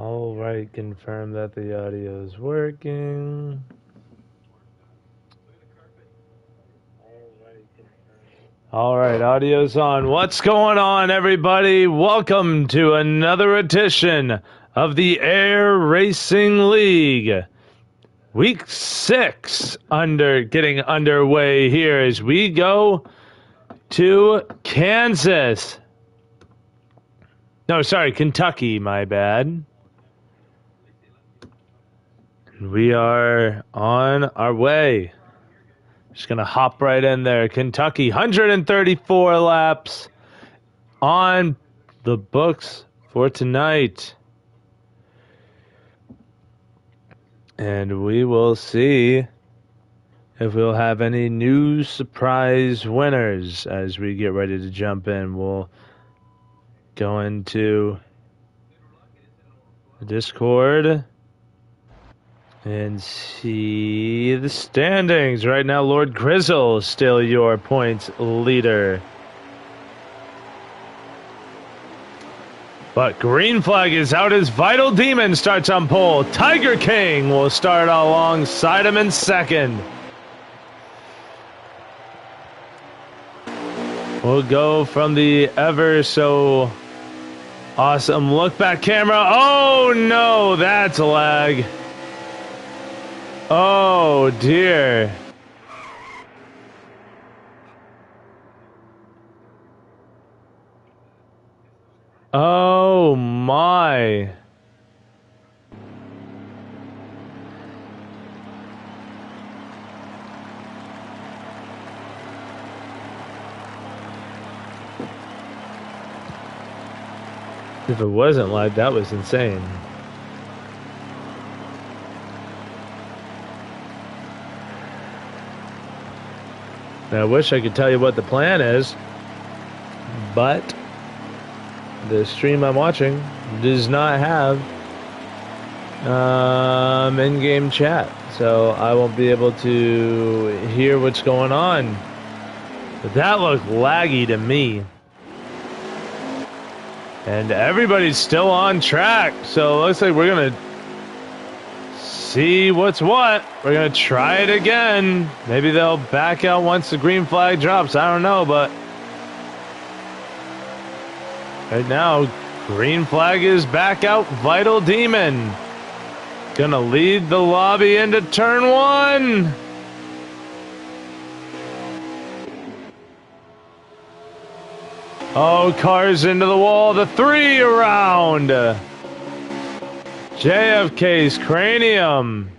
All right, confirm that the audio is working. All right, audio's on. What's going on, everybody? Welcome to another edition of the Air Racing League. Week 6 getting underway here as we go to Kansas. No, sorry, Kentucky, my bad. We are on our way. Just going to hop right in there. Kentucky, 134 laps on the books for tonight. And we will see if we'll have any new surprise winners as we get ready to jump in. We'll go into the Discord and see the standings. Right now, Lord Grizzle is still your points leader. But Green Flag is out as Vital Demon starts on pole. Tiger King will start alongside him in second. We'll go from the ever so awesome look back camera. Oh no, that's a lag. Oh dear. Oh my. If it wasn't like that was insane. Now, I wish I could tell you what the plan is, but the stream I'm watching does not have in-game chat, so I won't be able to hear what's going on. But that looked laggy to me. And everybody's still on track, so it looks like we're going to see what's what. We're going to try it again. Maybe they'll back out once the green flag drops. I don't know, but right now, green flag is back out. Vital Demon going to lead the lobby into turn 1. Oh, cars into the wall. The 3 around. JFK's cranium.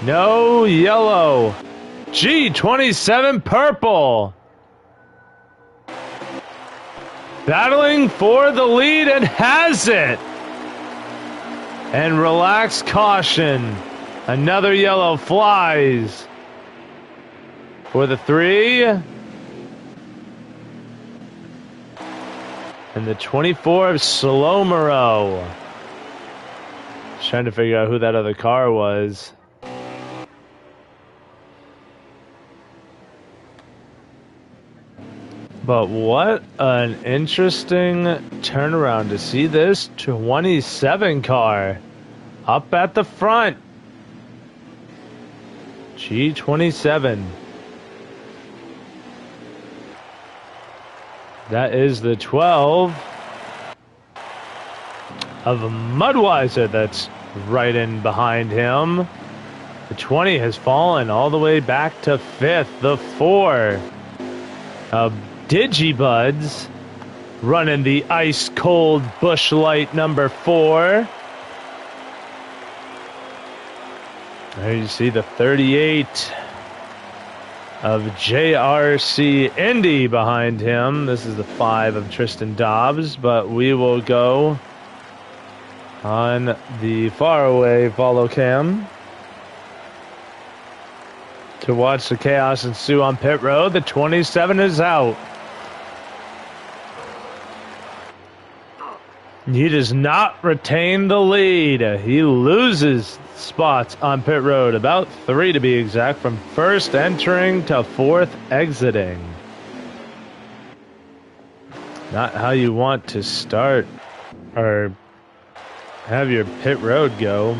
No yellow. G27 purple. Battling for the lead and has it. And relax caution. Another yellow flies for the 3. And the 24 of Slowmero. Just trying to figure out who that other car was. But what an interesting turnaround to see this 27 car up at the front. G27. That is the 12 of Mudweiser that's right in behind him. The 20 has fallen all the way back to 5th. The 4 of Digibuds running the ice cold Busch Light number 4. There you see the 38 of JRC Indy behind him. This is the 5 of Tristan Dobbs, but we will go on the faraway follow cam to watch the chaos ensue on pit road. The 27 is out. He does not retain the lead. He loses spots on pit road, about 3 to be exact, from first entering to 4th exiting. Not how you want to start or have your pit road go.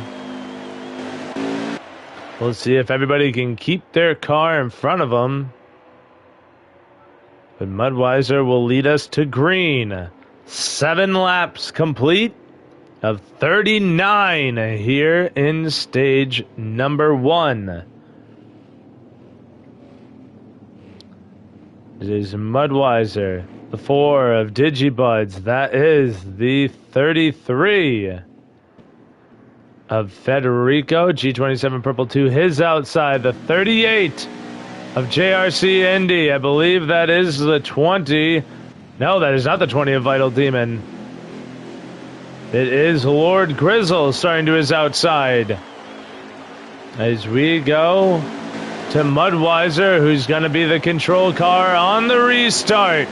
We'll see if everybody can keep their car in front of them. But Mudweiser will lead us to green. 7 laps complete of 39 here in stage number 1. It is Mudweiser, the 4 of Digibuds. That is the 33 of Federico. G27 Purple 2, his outside. The 38 of JRC Indy. I believe that is the 20. No, that is not the 20 of Vital Demon. It is Lord Grizzle starting to his outside. As we go to Mudweiser, who's going to be the control car on the restart.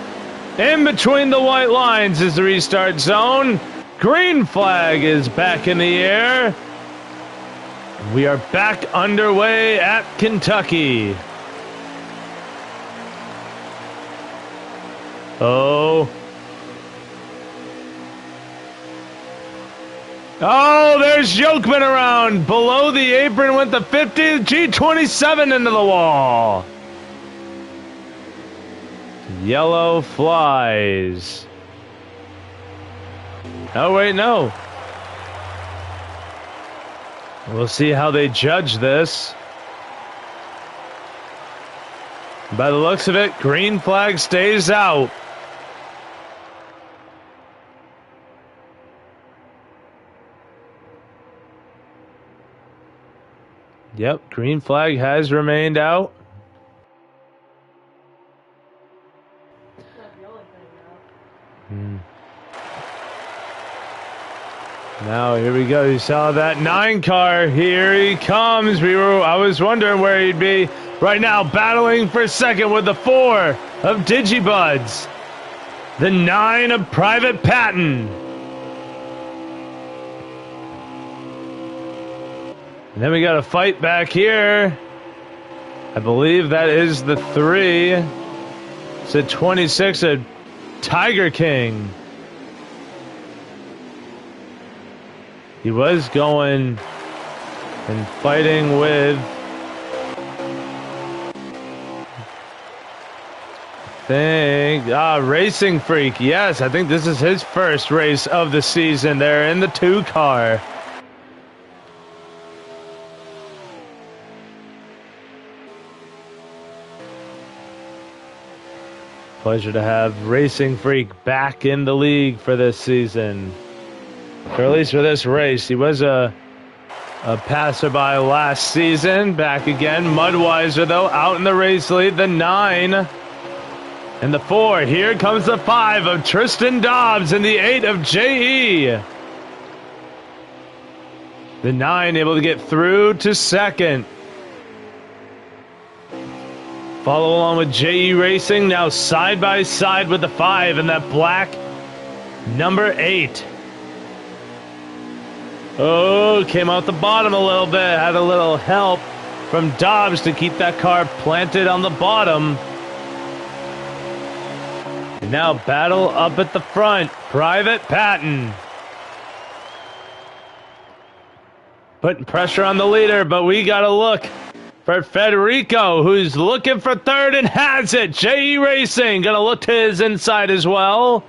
In between the white lines is the restart zone. Green flag is back in the air. We are back underway at Kentucky. Oh, there's Yokeman around. Below the apron with the 50. G27 into the wall. Yellow flies. Oh, wait, no. We'll see how they judge this. By the looks of it, green flag stays out. Yep, green flag has remained out. Now here we go. You saw that 9 car. Here he comes. I was wondering where he'd be. Right now, battling for second with the 4 of Digibuds. The 9 of Private Patton. And then we got a fight back here. I believe that is the 3. It's a 26 of Tiger King. He was going and fighting with, Racing Freak. Yes, I think this is his first race of the season. They're in the 2 car. Pleasure to have Racing Freak back in the league for this season. Or at least for this race. He was a passerby last season. Back again. Mudweiser, though, out in the race lead. The 9 and the 4. Here comes the 5 of Tristan Dobbs and the 8 of J.E. The 9 able to get through to second. Follow along with J.E. Racing. Now side by side with the 5 and that black number 8. Oh, came out the bottom a little bit. Had a little help from Dobbs to keep that car planted on the bottom. And now battle up at the front. Private Patton. Putting pressure on the leader, but we got to look for Federico, who's looking for third and has it. J.E. Racing going to look to his inside as well.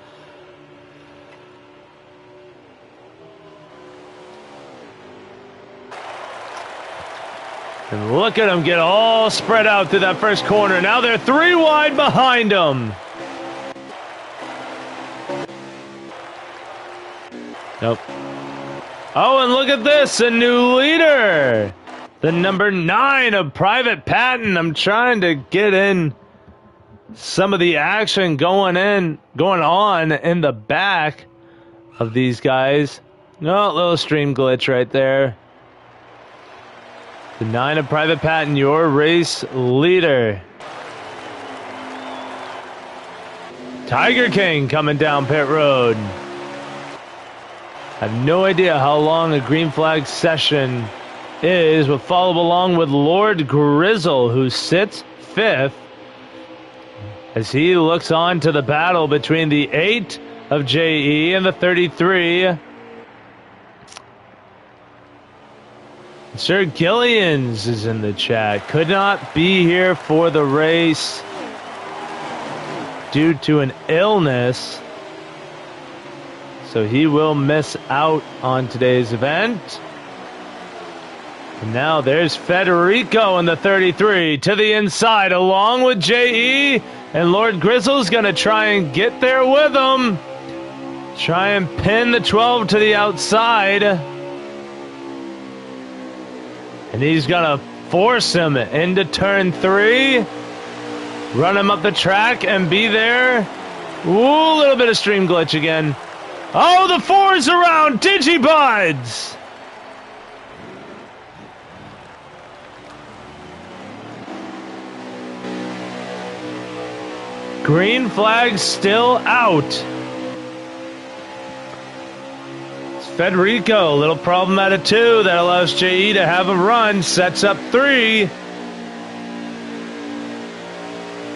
And look at them get all spread out through that first corner. Now they're 3 wide behind them. Nope. Oh, and look at this, a new leader. The number 9 of Private Patton. I'm trying to get in some of the action going on in the back of these guys. No, little stream glitch right there. The 9 of Private Patton, your race leader. Tiger King coming down pit road. I have no idea how long a green flag session is. We'll follow along with Lord Grizzle, who sits 5th as he looks on to the battle between the 8 of JE and the 33. Sir Gillians is in the chat. Could not be here for the race due to an illness, so he will miss out on today's event. And now there's Federico in the 33 to the inside along with JE, and Lord Grizzle's gonna try and get there with him. Try and pin the 12 to the outside. And he's gonna force him into turn 3. Run him up the track and be there. Ooh, a little bit of stream glitch again. Oh, the 4's around Digibuds. Green flag still out. It's Federico, a little problem out of 2. That allows JE to have a run. Sets up 3.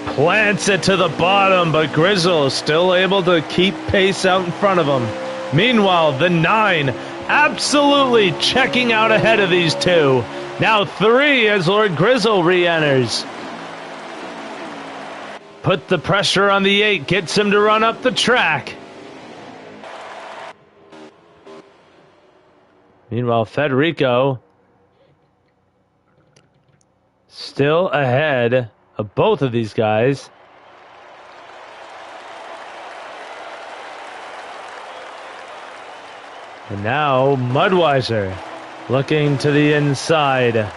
Plants it to the bottom, but Grizzle is still able to keep pace out in front of him. Meanwhile, the 9 absolutely checking out ahead of these 2. Now 3 as Lord Grizzle re-enters. Put the pressure on the 8, gets him to run up the track. Meanwhile, Federico still ahead of both of these guys. And now Mudweiser looking to the inside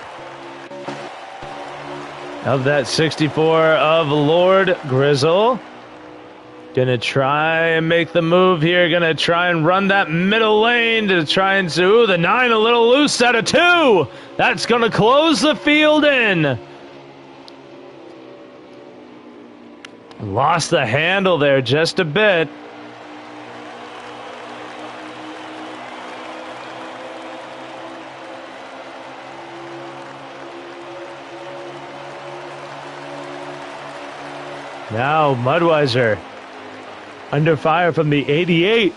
of that 64 of Lord Grizzle. Gonna try and make the move here. Gonna try and run that middle lane to try and see. Ooh, the 9 a little loose out of 2. That's gonna close the field in. Lost the handle there just a bit. Now Mudweiser under fire from the 88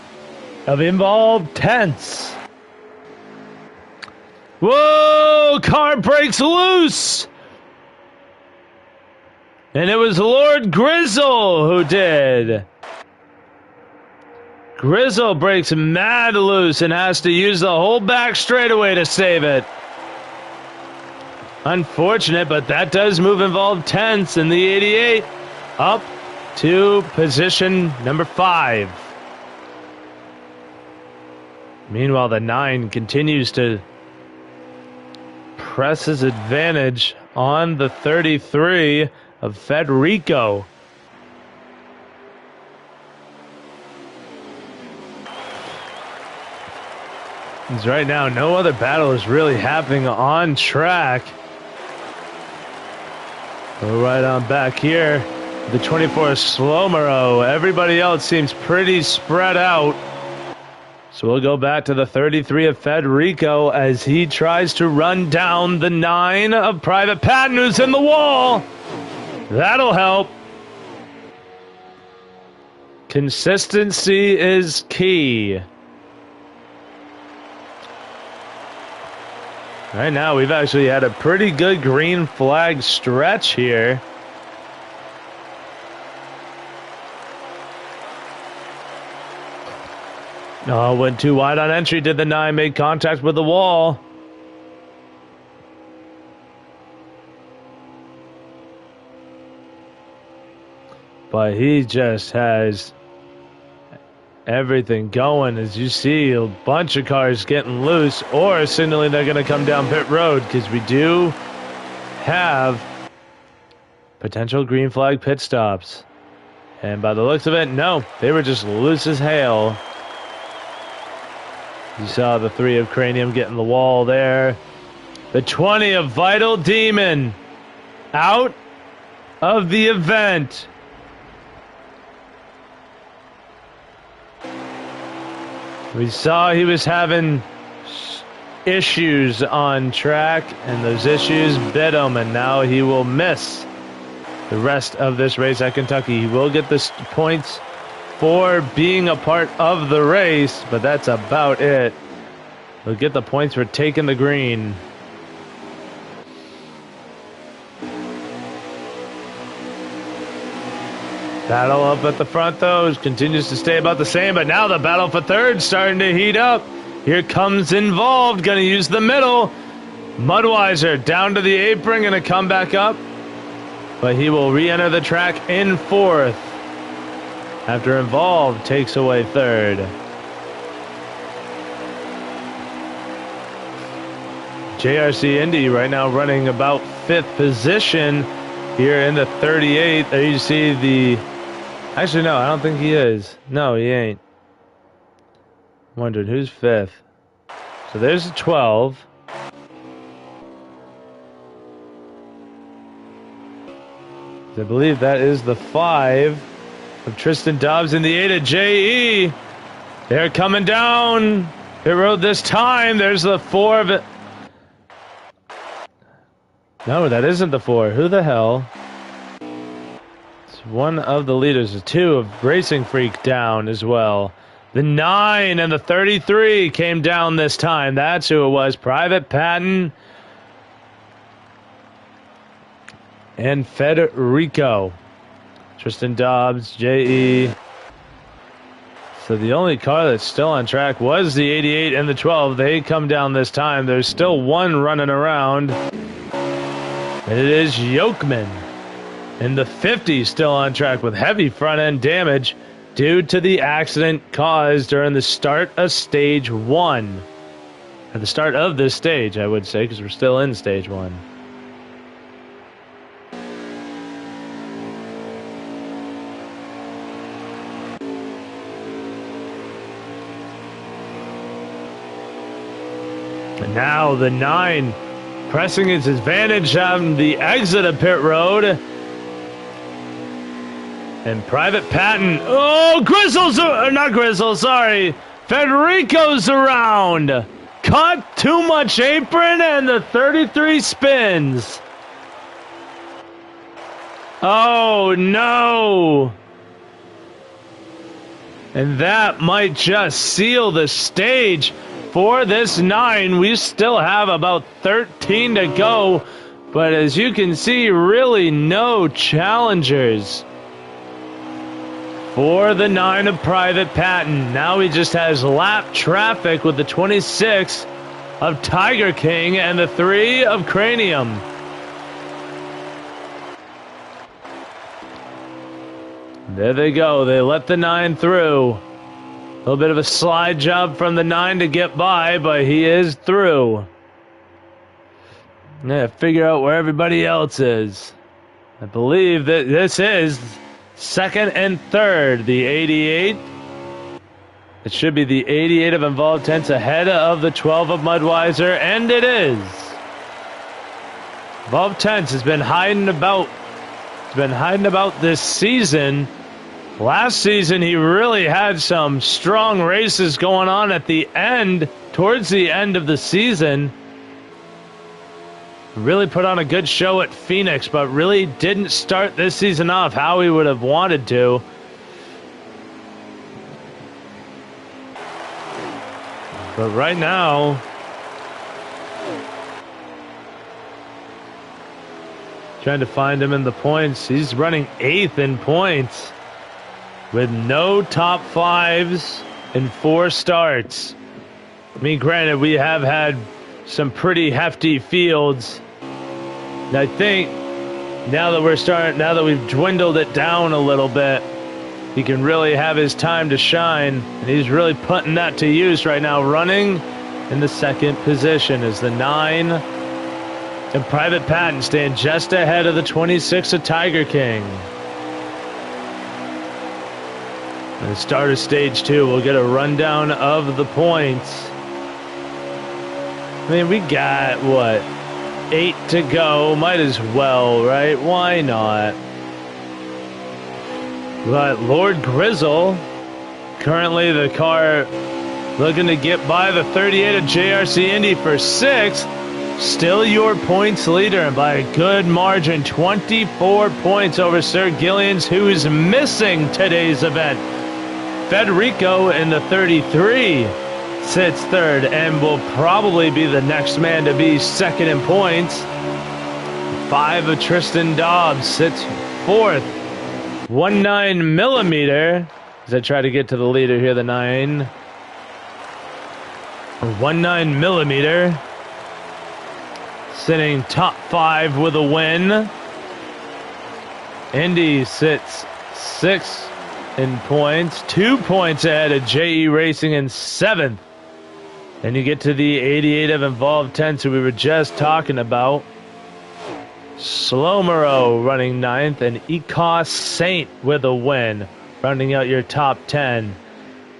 of Involved Tense. Whoa! Car breaks loose! And it was Lord Grizzle who did. Grizzle breaks mad loose and has to use the whole back straightaway to save it. Unfortunate, but that does move Involved Tense in the 88 up to position number 5. Meanwhile, the 9 continues to press his advantage on the 33 of Federico. As right now, no other battle is really happening on track. We're right on back here. The 24 Slomero. Everybody else seems pretty spread out. So we'll go back to the 33 of Federico as he tries to run down the 9 of Private Patton, who's in the wall. That'll help. Consistency is key. Right now, we've actually had a pretty good green flag stretch here. Oh, went too wide on entry, did the 9, made contact with the wall. But he just has everything going. As you see, a bunch of cars getting loose or signaling they're going to come down pit road, because we do have potential green flag pit stops. And by the looks of it, no, they were just loose as hail. You saw the 3 of Cranium getting the wall there. The 20 of Vital Demon out of the event. We saw he was having issues on track, and those issues bit him, and now he will miss the rest of this race at Kentucky. He will get the points for being a part of the race, but that's about it. They'll get the points for taking the green. Battle up at the front, though, continues to stay about the same, but now the battle for third starting to heat up. Here comes Involved, going to use the middle. Mudweiser down to the apron, going to come back up, but he will re-enter the track in fourth after Involved takes away third. JRC Indy right now running about fifth position here in the 38. There you see the... Actually, no, I don't think he is. No, he ain't. Wondered who's fifth. So there's a 12. I believe that is the 5 of Tristan Dobbs in the 8 of JE. They're coming down. Pit road this time. There's the 4 of it. No, that isn't the 4. Who the hell? It's one of the leaders. The 2 of Racing Freak down as well. The 9 and the 33 came down this time. That's who it was. Private Patton and Federico. Tristan Dobbs, JE. So the only car that's still on track was the 88 and the 12. They come down this time. There's still one running around. And it is Yokeman. And the 50 still on track with heavy front end damage due to the accident caused during the start of stage 1. At the start of this stage, I would say, because we're still in stage 1. And now the 9 pressing its advantage on the exit of pit road. And Private Patton. Oh, Grizzle's, not Grizzle, sorry. Federico's around. Caught too much apron and the 33 spins. Oh, no. And that might just seal the stage for this 9. We still have about 13 to go. But as you can see, really no challengers for the 9 of Private Patton. Now he just has lap traffic with the 26 of Tiger King and the 3 of Cranium. There they go. They let the 9 through. A little bit of a slide job from the 9 to get by, but he is through. Yeah, figure out where everybody else is. I believe that this is second and third, the 88. It should be the 88 of Involved Tents ahead of the 12 of Mudweiser, and it is. Involved Tents has been hiding about. He's been hiding about this season. Last season, he really had some strong races going on at the end, towards the end of the season. Really put on a good show at Phoenix, but really didn't start this season off how he would have wanted to. But right now, trying to find him in the points. He's running 8th in points with no top 5s in 4 starts. I mean, granted, we have had some pretty hefty fields. And I think now that we've dwindled it down a little bit, he can really have his time to shine, and he's really putting that to use right now, running in the second position as the 9 and Private Patton staying just ahead of the 26 of Tiger King. And the start of stage 2, we'll get a rundown of the points. I mean, we got, what, 8 to go. Might as well, right? Why not? But Lord Grizzle, currently the car looking to get by the 38 of JRC Indy for 6th. Still your points leader, and by a good margin, 24 points over Sir Gillians, who is missing today's event. Federico in the 33 sits third and will probably be the next man to be second in points. 5 of Tristan Dobbs sits fourth. 19 millimeter as I try to get to the leader here, the 9. 19 millimeter sitting top 5 with a win. Indy sits 6th in points, 2 points ahead of JE Racing in 7th. And you get to the 88 of Involved 10, so we were just talking about. Slomero running 9th, and Ecos Saint with a win, rounding out your top 10.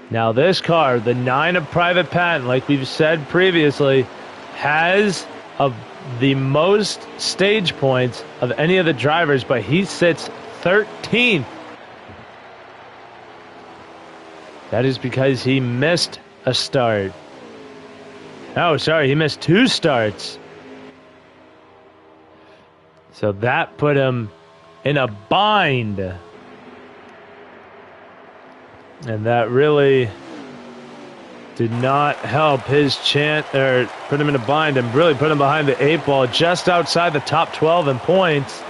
Now this car, the 9 of Private Patent, like we've said previously, has the most stage points of any of the drivers, but he sits 13th. That is because he missed a start. Oh, sorry, he missed 2 starts. So that put him in a bind. And that really did not help his chance, or put him in a bind and really put him behind the 8 ball, just outside the top 12 in points.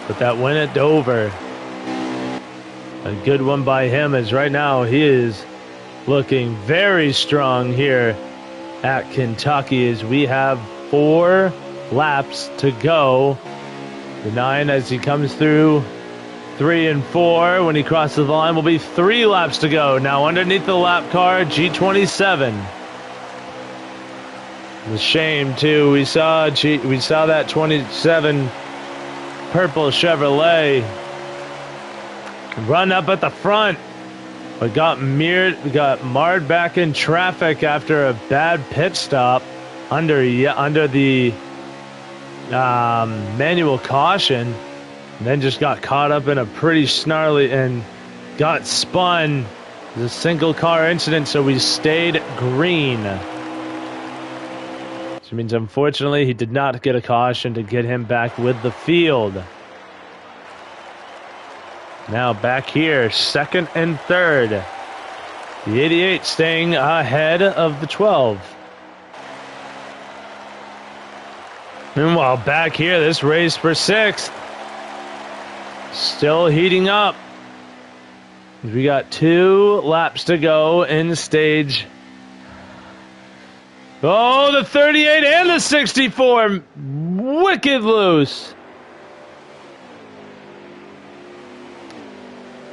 But that win at Dover, a good one by him, as right now he is looking very strong here at Kentucky as we have 4 laps to go. The 9, as he comes through 3 and 4, when he crosses the line, will be 3 laps to go. Now underneath the lap car, G27. It's a shame too. We saw that 27 purple Chevrolet run up at the front, but got marred back in traffic after a bad pit stop under the manual caution, and then just got caught up in a pretty snarly and got spun. It was a single car incident, so we stayed green. Which means, unfortunately, he did not get a caution to get him back with the field. Now back here, 2nd and 3rd. The 88 staying ahead of the 12. Meanwhile, back here, this race for 6th. Still heating up. We got 2 laps to go in stage. Oh, the 38 and the 64. Wicked loose.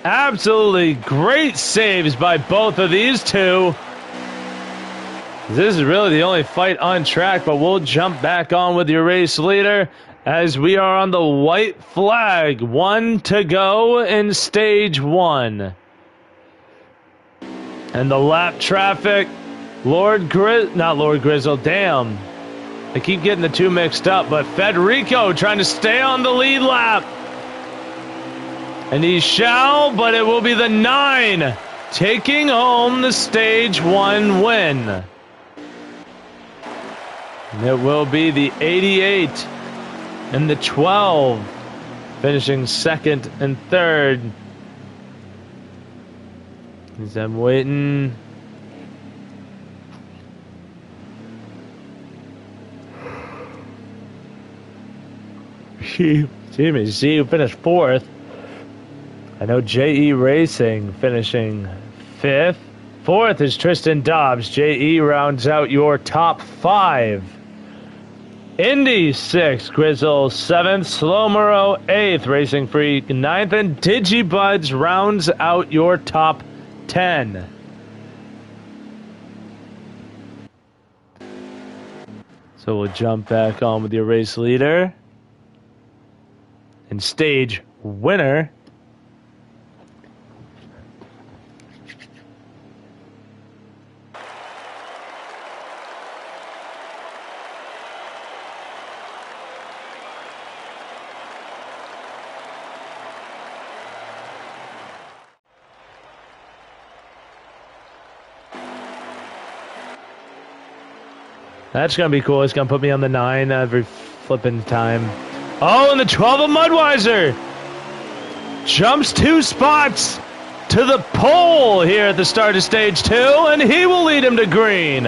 Absolutely great saves by both of these two. This is really the only fight on track, but we'll jump back on with your race leader as we are on the white flag. 1 to go in stage 1. And the lap traffic, not Lord Grizzle, damn. I keep getting the 2 mixed up, but Federico trying to stay on the lead lap. And he shall, but it will be the 9 taking home the stage 1 win. And it will be the 88 and the 12 finishing 2nd and 3rd. As I'm waiting. See who finished 4th. I know JE Racing finishing 5th. 4th is Tristan Dobbs. JE rounds out your top 5. Indy 6th, Grizzle 7th, Slomero 8th, Racing Freak 9th, and Digibuds rounds out your top 10. So we'll jump back on with your race leader and stage winner. That's going to be cool. It's going to put me on the 9 every flipping time. Oh, and the 12 of Mudweiser jumps 2 spots to the pole here at the start of stage 2, and he will lead him to green.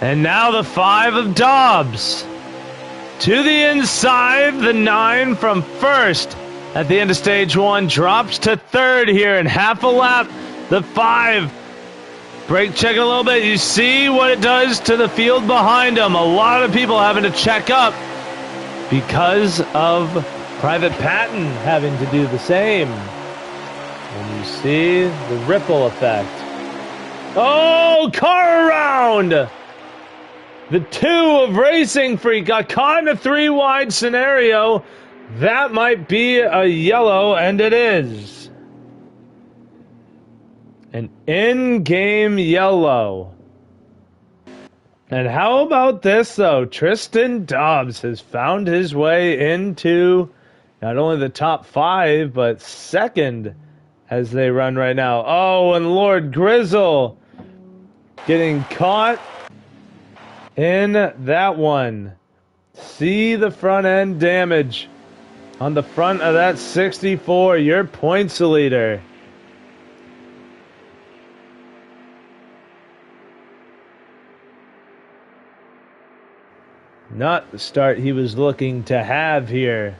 And now the 5 of Dobbs. To the inside, the 9 from first at the end of stage 1 drops to third here in half a lap. The 5 brake checking a little bit. You see what it does to the field behind him. A lot of people having to check up because of Private Patton having to do the same. And you see the ripple effect. Oh, car around! The 2 of Racing Freak got caught in a 3-wide scenario. That might be a yellow, and it is. An in-game yellow. And how about this, though? Tristan Dobbs has found his way into not only the top 5, but second as they run right now. Oh, and Lord Grizzle getting caught in that one. See the front end damage on the front of that 64. Your points leader. Not the start he was looking to have here.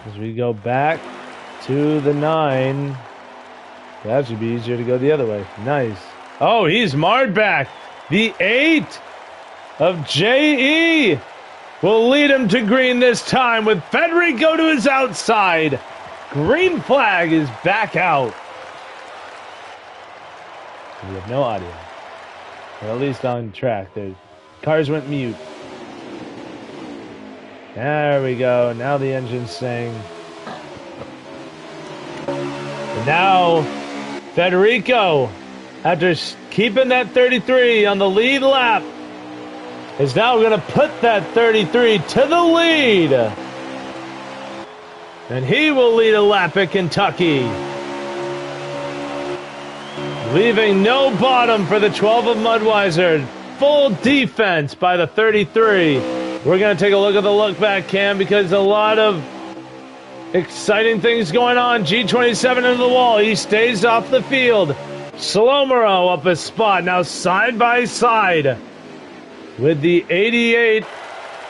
As we go back to the 9. That should be easier to go the other way. Nice. Oh, he's marred back. The 8 of J.E. will lead him to green this time with Federico to his outside. Green flag is back out. We have no audio. Or at least on track. The cars went mute. There we go. Now the engine's saying. And now Federico, after keeping that 33 on the lead lap, is now going to put that 33 to the lead. And he will lead a lap at Kentucky, leaving no bottom for the 12 of Mudweiser. Full defense by the 33. We're going to take a look at the look back cam because a lot of exciting things going on. G27 into the wall. He stays off the field. Slomero up a spot. Now side by side with the 88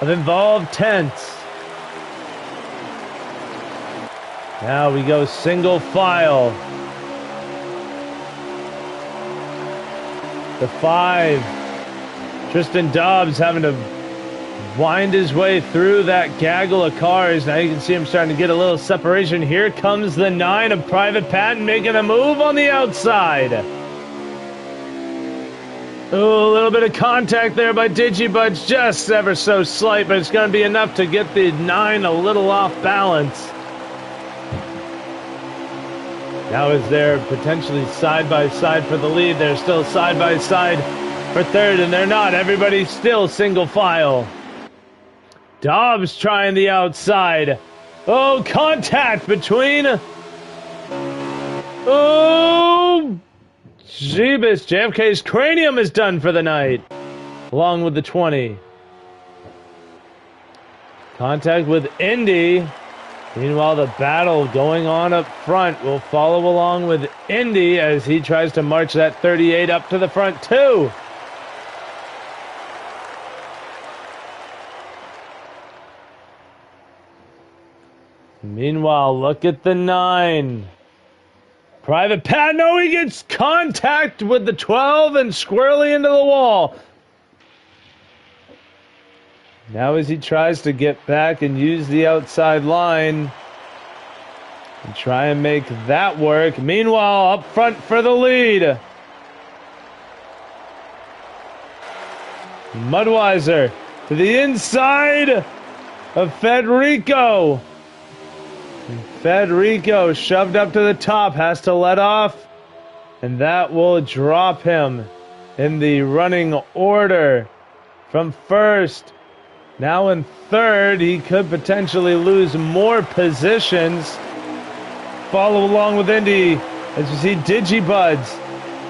of Involved Tents. Now we go single file. The 5, Tristan Dobbs having to wind his way through that gaggle of cars. Now you can see him starting to get a little separation. Here comes the 9 of Private Patton making a move on the outside. Ooh, a little bit of contact there by Digibuds, just ever so slight, but it's going to be enough to get the 9 a little off balance. Now is there potentially side-by-side for the lead. They're still side-by-side for third, and they're not. Everybody's still single file. Dobbs trying the outside. Oh, contact between... Oh, Jeebus. JFK's cranium is done for the night, along with the 20. Contact with Indy. Meanwhile, the battle going on up front will follow along with Indy as he tries to march that 38 up to the front too. Meanwhile, look at the 9. Private Pat, no, he gets contact with the 12 and squarely into the wall. Now as he tries to get back and use the outside line and try and make that work. Meanwhile, up front for the lead. Mudweiser to the inside of Federico. And Federico shoved up to the top, has to let off, and that will drop him in the running order from first. Now in third, he could potentially lose more positions. Follow along with Indy as you see Digibuds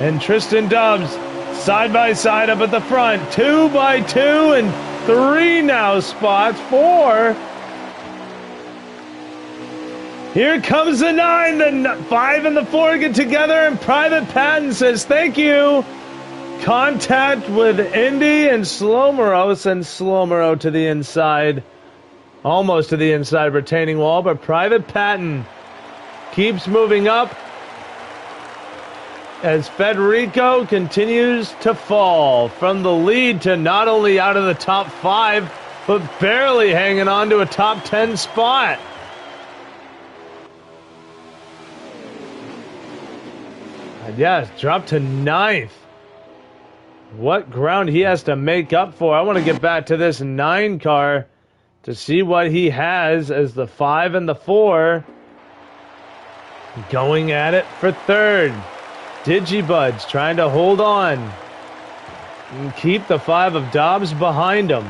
and Tristan Dobbs Side by side up at the front. 2 by 2 and 3 now spots. 4. Here comes the 9. The 5 and the 4 get together, and Private Patton says thank you. Contact with Indy and Slowmero, sends Slowmero to the inside. Almost to the inside retaining wall, but Private Patton keeps moving up as Federico continues to fall from the lead to not only out of the top 5, but barely hanging on to a top 10 spot. And yes, dropped to 9th. What ground he has to make up for. I want to get back to this 9 car to see what he has as the 5 and the 4 going at it for 3rd. Digibuds trying to hold on and keep the 5 of Dobbs behind him.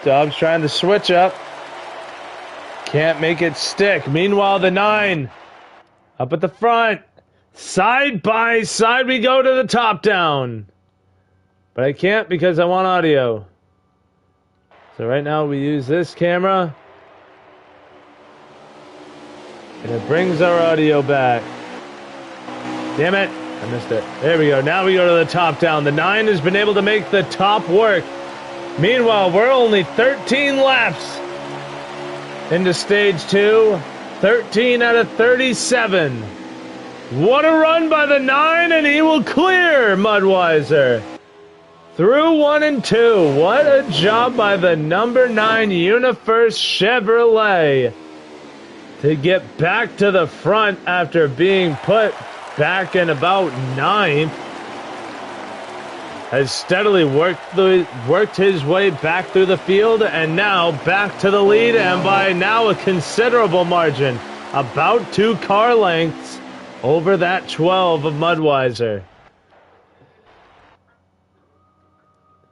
Dobbs trying to switch up. Can't make it stick. Meanwhile, the 9 up at the front. Side by side we go to the top down. But I can't because I want audio. So right now we use this camera. And it brings our audio back. Damn it. I missed it. There we go. Now we go to the top down. The 9 has been able to make the top work. Meanwhile, we're only 13 laps into stage 2. 13 out of 37. What a run by the 9, and he will clear Mudweiser through 1 and 2. What a job by the number 9 UniFirst Chevrolet to get back to the front after being put back in about 9th. Has steadily worked his way back through the field, and now back to the lead, and by now a considerable margin, about 2 car lengths over that 12 of Mudweiser.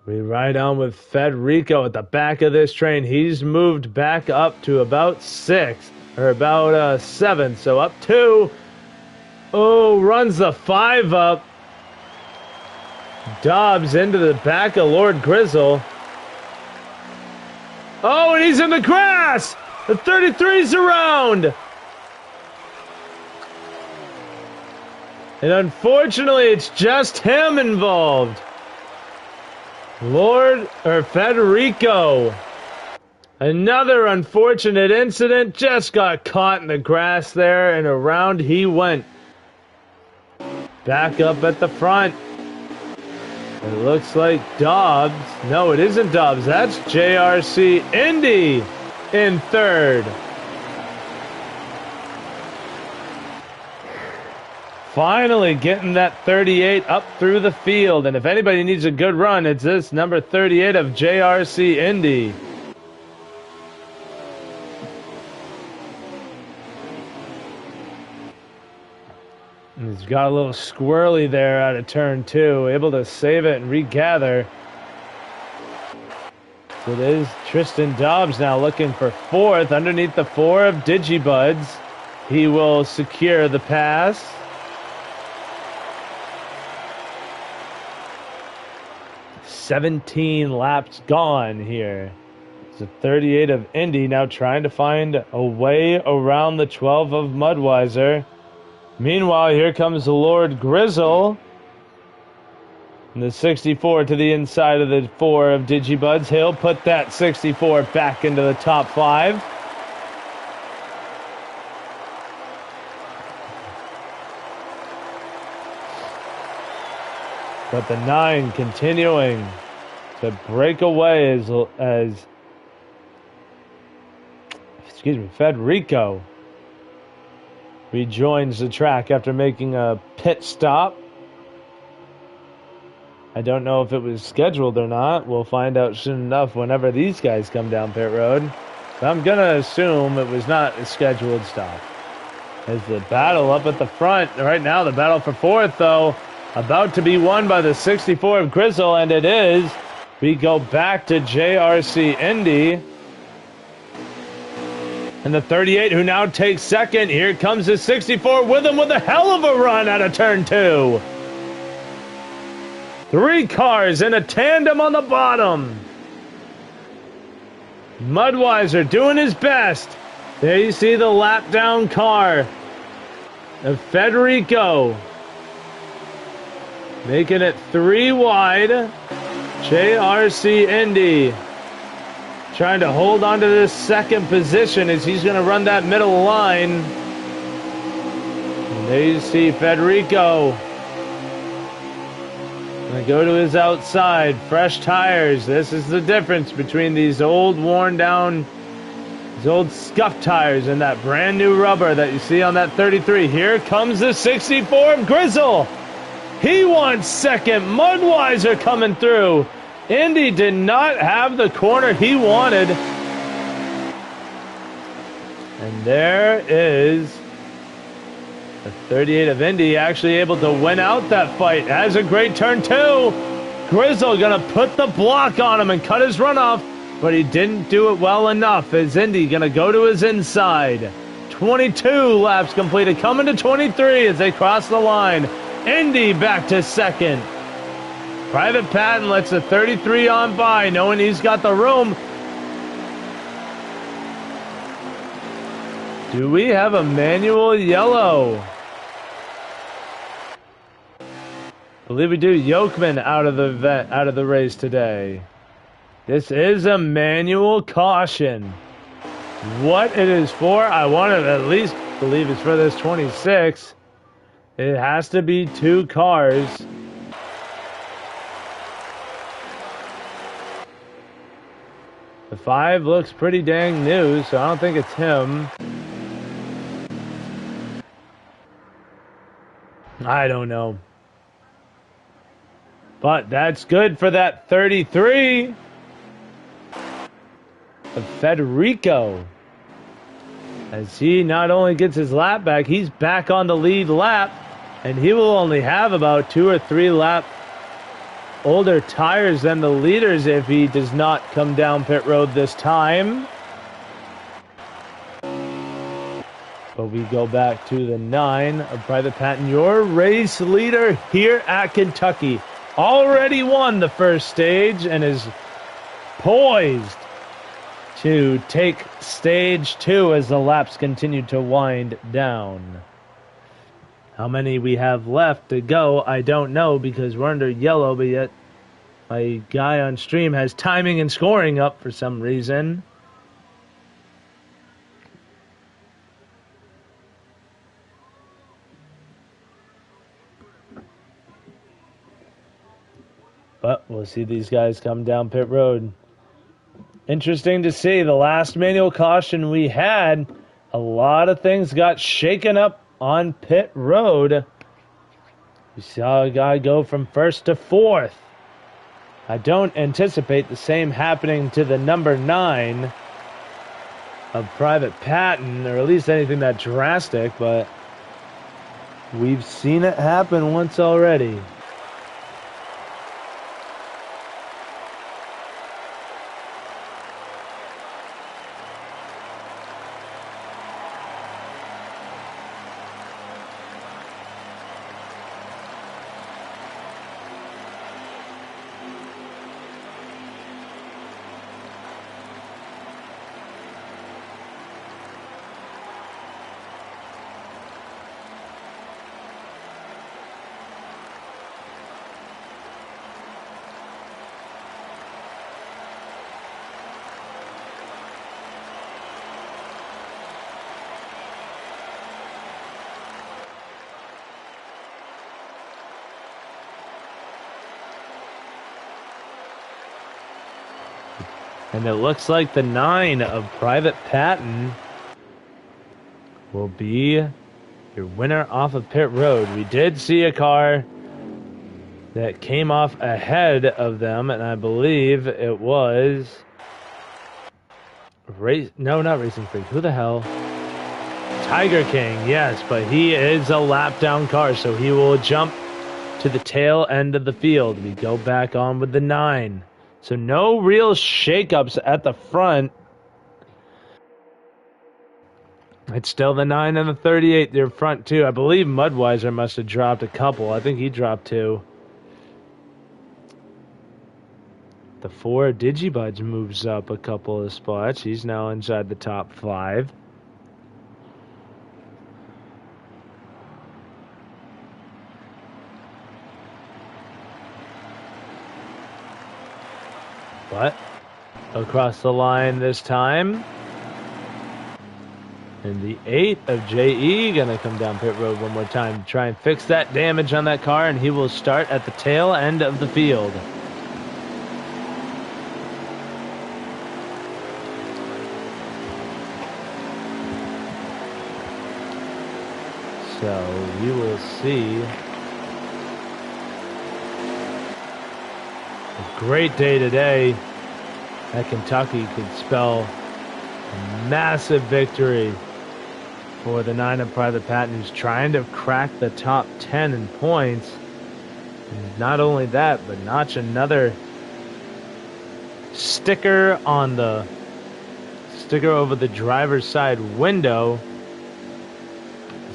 We ride on with Federico at the back of this train. He's moved back up to about 6th, or about 7th, so up 2. Oh, runs the 5 up. Dobbs into the back of Lord Grizzle. Oh, and he's in the grass! The 33's around! And unfortunately, it's just him involved. Federico. Another unfortunate incident. Just got caught in the grass there, and around he went. Back up at the front. It looks like Dobbs. No, it isn't Dobbs. That's JRC Indy in 3rd. Finally getting that 38 up through the field. And if anybody needs a good run, it's this number 38 of JRC Indy. And he's got a little squirrely there out of turn 2. Able to save it and regather. So it is Tristan Dobbs now looking for 4th. Underneath the 4 of Digibuds. He will secure the pass. 17 laps gone here. It's a 38 of Indy now trying to find a way around the 12 of Mudweiser. Meanwhile, here comes Lord Grizzle. And the 64 to the inside of the 4 of Digibuds. He'll put that 64 back into the top 5. But the 9 continuing to break away as Federico rejoins the track after making a pit stop. I don't know if it was scheduled or not. We'll find out soon enough whenever these guys come down pit road. So I'm going to assume it was not a scheduled stop. As the battle up at the front. Right now, the battle for 4th, though, about to be won by the 64 of Grizzle, and it is. We go back to JRC Indy. And the 38 who now takes 2nd. Here comes the 64 with him with a hell of a run out of turn 2. 3 cars in a tandem on the bottom. Mudweiser doing his best. There you see the lap down car of Federico. Making it 3 wide. JRC Indy trying to hold on to this second position as he's going to run that middle line. And there you see Federico. Going to go to his outside. Fresh tires. This is the difference between these old worn down, these old scuffed tires and that brand new rubber that you see on that 33. Here comes the 64 of Grizzle. He wants second. Mudweiser coming through. Indy did not have the corner he wanted. And there is the 38 of Indy actually able to win out that fight. Has a great turn too. Grizzle gonna put the block on him and cut his run off, but he didn't do it well enough. Is Indy gonna go to his inside? 22 laps completed, coming to 23 as they cross the line. Indy back to second. Private Patton lets the 33 on by, knowing he's got the room. Do we have a manual yellow? I believe we do. Yokeman out of the race today. This is a manual caution. What it is for, I want to at least believe it's for this 26. It has to be 2 cars. The 5 looks pretty dang new, so I don't think it's him. I don't know. But that's good for that 33 of Federico. As he not only gets his lap back, he's back on the lead lap. And he will only have about 2 or 3 lap older tires than the leaders if he does not come down pit road this time. But we go back to the 9 of Private Patton, your race leader here at Kentucky. Already won the first stage and is poised to take stage 2 as the laps continue to wind down. How many we have left to go, I don't know because we're under yellow, but yet my guy on stream has timing and scoring up for some reason. But we'll see these guys come down pit road. Interesting to see. The last manual caution we had, a lot of things got shaken up on pit road. We saw a guy go from 1st to 4th. I don't anticipate the same happening to the number 9 of Private Patton, or at least anything that drastic, but we've seen it happen once already. And it looks like the 9 of Private Patton will be your winner off of pit road. We did see a car that came off ahead of them, and I believe it was no, not Racing Freak. Who the hell? Tiger King, yes, but he is a lap down car, so he will jump to the tail end of the field. We go back on with the 9. So no real shakeups at the front. It's still the 9 and the 38, their front two. I believe Mudweiser must have dropped a couple. I think he dropped 2. The 4, Digibuds moves up a couple of spots. He's now inside the top 5. But across the line this time. And the 8 of JE gonna come down pit road one more time to try and fix that damage on that car, and he will start at the tail end of the field. So we will see a great day today at Kentucky could spell a massive victory for the 9 of Private Patton, who's trying to crack the top 10 in points. And not only that, but notch another sticker over the driver's side window.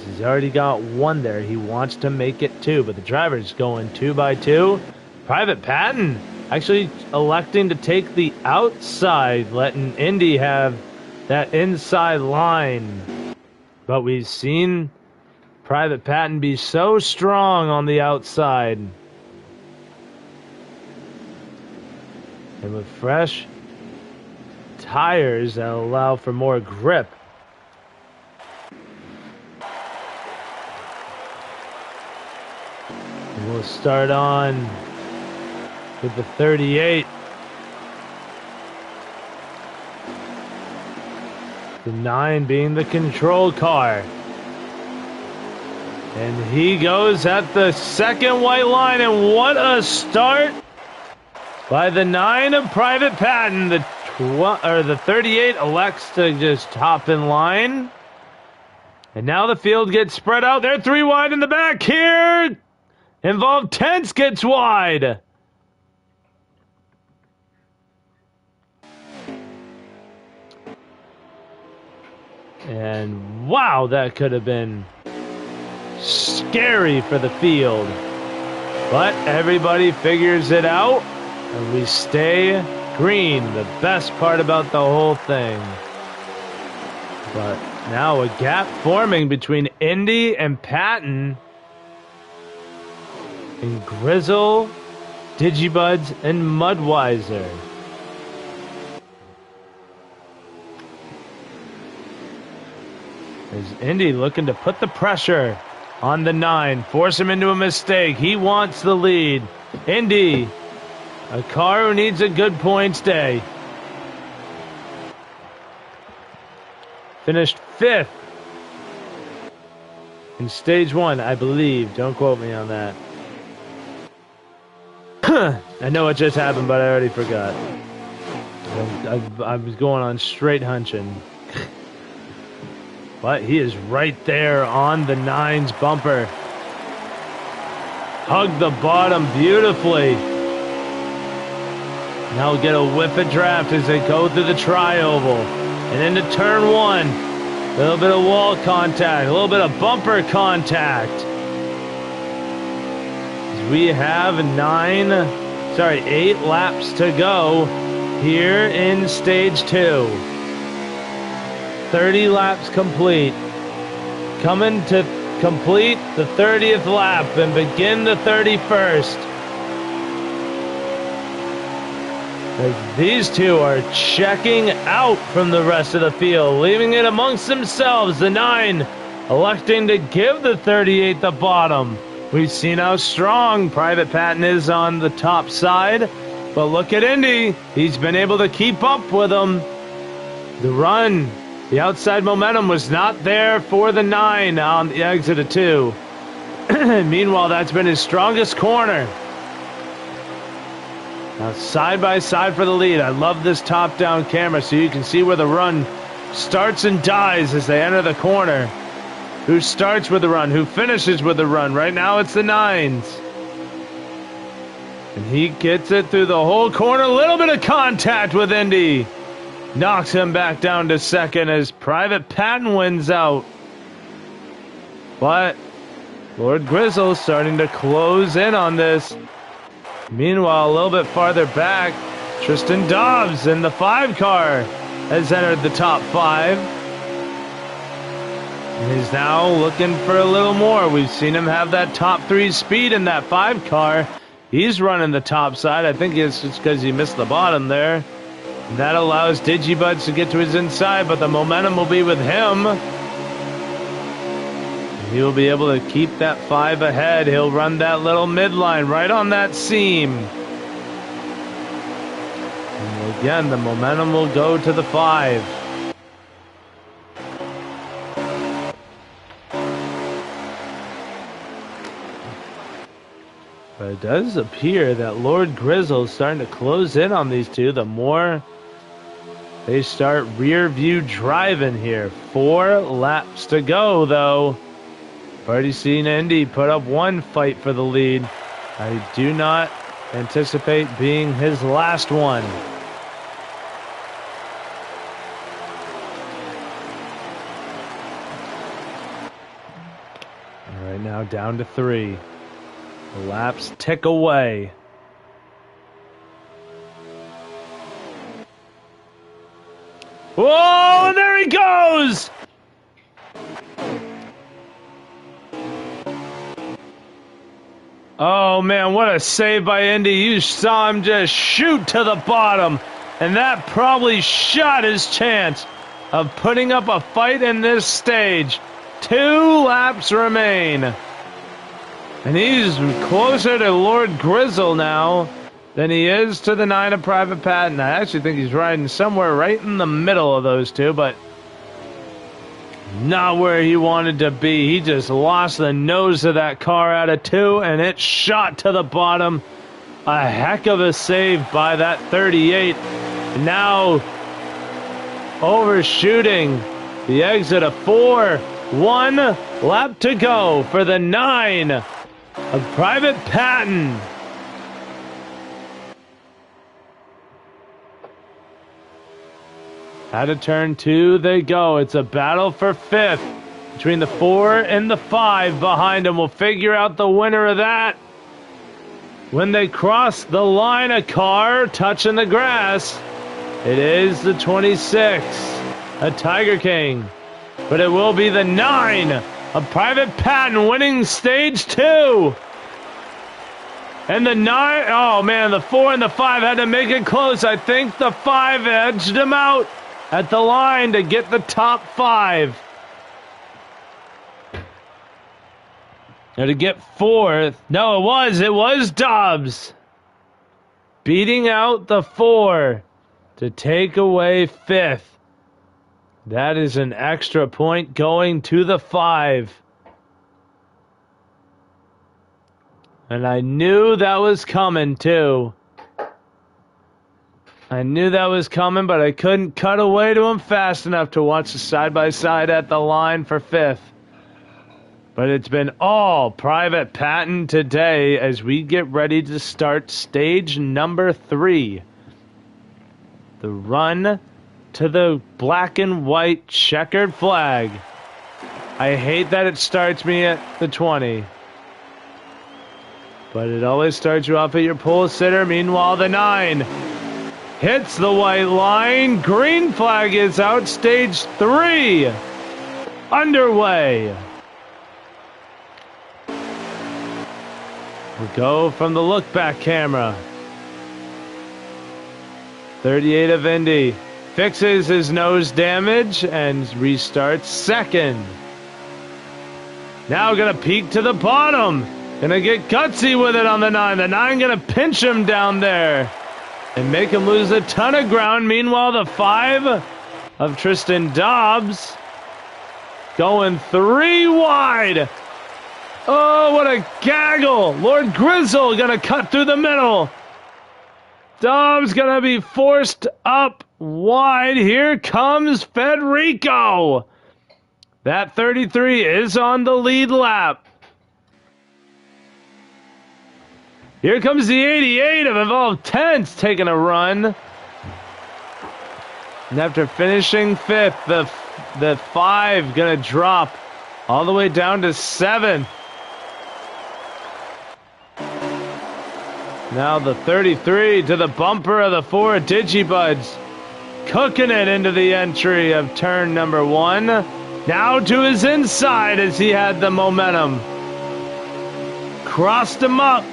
He's already got 1 there. He wants to make it 2, but the driver's going 2 by 2. Private Patton actually electing to take the outside, letting Indy have that inside line. But we've seen Private Patton be so strong on the outside. And with fresh tires that allow for more grip. And we'll start on with the 38. The 9 being the control car. And he goes at the second white line, and what a start by the 9 of Private Patton. The 38 elects to just hop in line. And now the field gets spread out. They're 3 wide in the back here. Involved Tense gets wide. And wow, that could have been scary for the field. But everybody figures it out, and we stay green. The best part about the whole thing. But now a gap forming between Indy and Patton. And Grizzle, Digibuds, and Mudweiser. Is Indy looking to put the pressure on the 9, force him into a mistake. He wants the lead. Indy, a car who needs a good points day. Finished 5th in stage 1, I believe. Don't quote me on that. I know what just happened, but I already forgot. I was going on straight hunching. But he is right there on the 9's bumper. Hugged the bottom beautifully. Now we'll get a whiff of draft as they go through the tri-oval. And into turn 1. A little bit of wall contact. A little bit of bumper contact. As we have 8 laps to go here in stage 2. 30 laps complete. Coming to complete the 30th lap and begin the 31st. As these two are checking out from the rest of the field, leaving it amongst themselves. The 9 electing to give the 38 the bottom. We've seen how strong Private Patton is on the top side, but look at Indy. He's been able to keep up with them. The run. The outside momentum was not there for the 9 on the exit of 2. Meanwhile, that's been his strongest corner. Now side by side for the lead. I love this top-down camera so you can see where the run starts and dies as they enter the corner. Who starts with the run? Who finishes with the run? Right now it's the 9s. And he gets it through the whole corner. A little bit of contact with Indy. Knocks him back down to second as Private Patton wins out. But Lord Grizzle starting to close in on this. Meanwhile, a little bit farther back, Tristan Dobbs in the 5 car has entered the top 5. And he's now looking for a little more. We've seen him have that top 3 speed in that 5 car. He's running the top side. I think it's just because he missed the bottom there. And that allows Digibuds to get to his inside, but the momentum will be with him. He will be able to keep that 5 ahead. He'll run that little midline right on that seam. And again, the momentum will go to the 5. But it does appear that Lord Grizzle is starting to close in on these two. The more they start rear view driving here. 4 laps to go, though. I've already seen Indy put up 1 fight for the lead. I do not anticipate being his last one. And right now down to 3. The laps tick away. Whoa, and there he goes! Oh man, what a save by Indy. You saw him just shoot to the bottom, and that probably shot his chance of putting up a fight in this stage. 2 laps remain. And he's closer to Lord Grizzle now than he is to the 9 of Private Patton. I actually think he's riding somewhere right in the middle of those two, but not where he wanted to be. He just lost the nose of that car out of 2, and it shot to the bottom. A heck of a save by that 38. Now overshooting the exit of 4. 1 lap to go for the 9 of Private Patton. Out of turn 2 they go. It's a battle for 5th between the 4 and the 5 behind him. We'll figure out the winner of that when they cross the line. A car touching the grass. It is the 26, a Tiger King. But it will be the 9 of Private Patton winning stage 2. And the 9, oh man, the 4 and the 5 had to make it close. I think the 5 edged him out at the line to get the top 5. Or to get 4th. No, it was Dobbs beating out the 4 to take away 5th. That is an extra point going to the 5. And I knew that was coming too. I knew that was coming, but I couldn't cut away to him fast enough to watch the side-by-side at the line for 5th. But it's been all Private Patton today as we get ready to start stage number 3. The run to the black and white checkered flag. I hate that it starts me at the 20. But it always starts you off at your pole sitter. Meanwhile, the 9 hits the white line. Green flag is out. Stage 3 underway. We go from the look back camera. 38 of Indy fixes his nose damage and restarts 2nd. Now gonna peek to the bottom. Gonna get gutsy with it on the 9. The 9 gonna pinch him down there and make him lose a ton of ground. Meanwhile, the 5 of Tristan Dobbs going 3 wide. Oh, what a gaggle. Lord Grizzle gonna cut through the middle. Dobbs gonna be forced up wide. Here comes Federico. That 33 is on the lead lap. Here comes the 88 of Evolved Tents taking a run. And after finishing 5th, the 5 gonna drop all the way down to 7th. Now the 33 to the bumper of the 4 Digibuds. Cooking it into the entry of turn number 1. Now to his inside as he had the momentum. Crossed him up.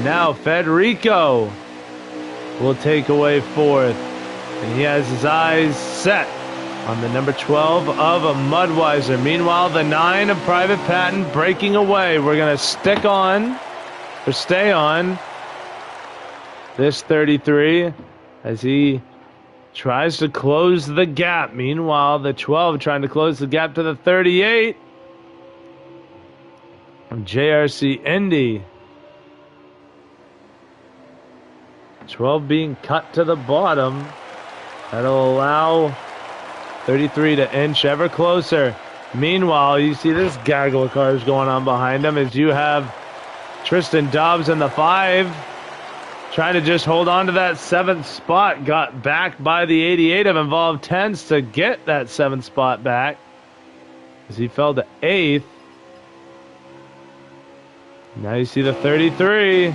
Now Federico will take away 4th. And he has his eyes set on the number 12 of a Mudweiser. Meanwhile, the 9 of Private Patton breaking away. We're going to stick on, or stay on, this 33 as he tries to close the gap. Meanwhile, the 12 trying to close the gap to the 38. JRC Indy. 12 being cut to the bottom. That'll allow 33 to inch ever closer. Meanwhile, you see this gaggle of cars going on behind him as you have Tristan Dobbs in the 5 trying to just hold on to that 7th spot. Got back by the 88 of Involved Tens to get that 7th spot back as he fell to 8th. Now you see the 33.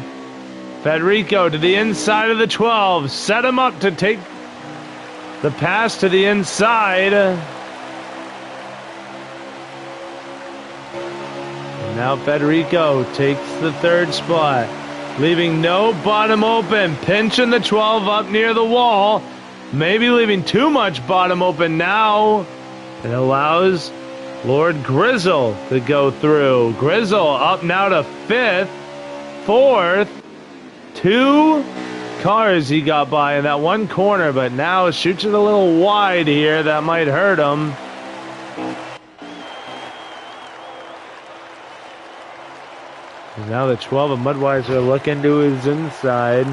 Federico to the inside of the 12. Set him up to take the pass to the inside. And now Federico takes the 3rd spot, leaving no bottom open. Pinching the 12 up near the wall. Maybe leaving too much bottom open now. It allows Lord Grizzle to go through. Grizzle up now to 5th, 4th. 2 cars he got by in that one corner, but now shoots it a little wide here. That might hurt him. And now the 12 of Mudweiser looking to his inside.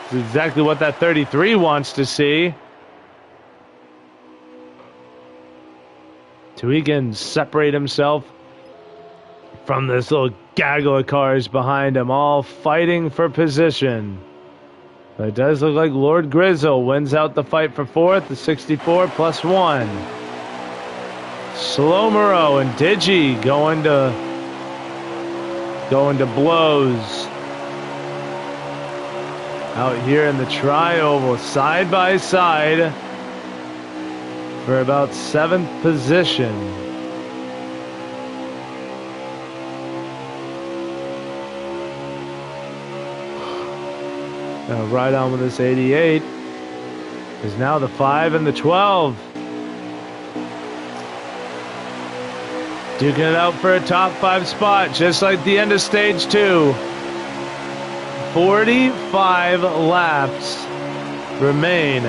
It's exactly what that 33 wants to see. So he can separate himself from this little gaggle of cars behind him, all fighting for position. But it does look like Lord Grizzle wins out the fight for 4th, the 64 plus 1. Slow Moreau and Digi going to blows. Out here in the tri-oval, side by side for about 7th position. Right on with this 88 is now the 5 and the 12. Duking it out for a top 5 spot, just like the end of stage 2. 45 laps remain.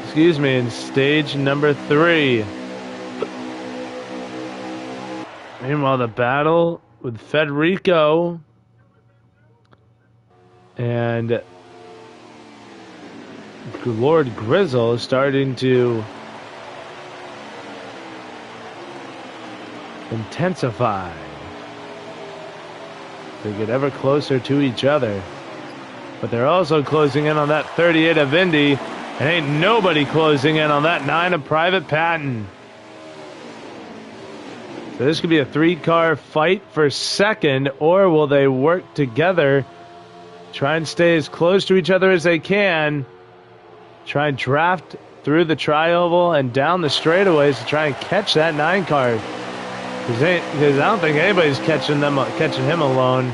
Excuse me, in stage number 3. Meanwhile, the battle with Federico and Lord Grizzle is starting to intensify. They get ever closer to each other. But they're also closing in on that 38 of Indy. And ain't nobody closing in on that 9 of Private Patton. So this could be a 3-car fight for 2nd, or will they work together? Try and stay as close to each other as they can. Try and draft through the tri-oval and down the straightaways to try and catch that 9 car. Because I don't think anybody's catching him alone.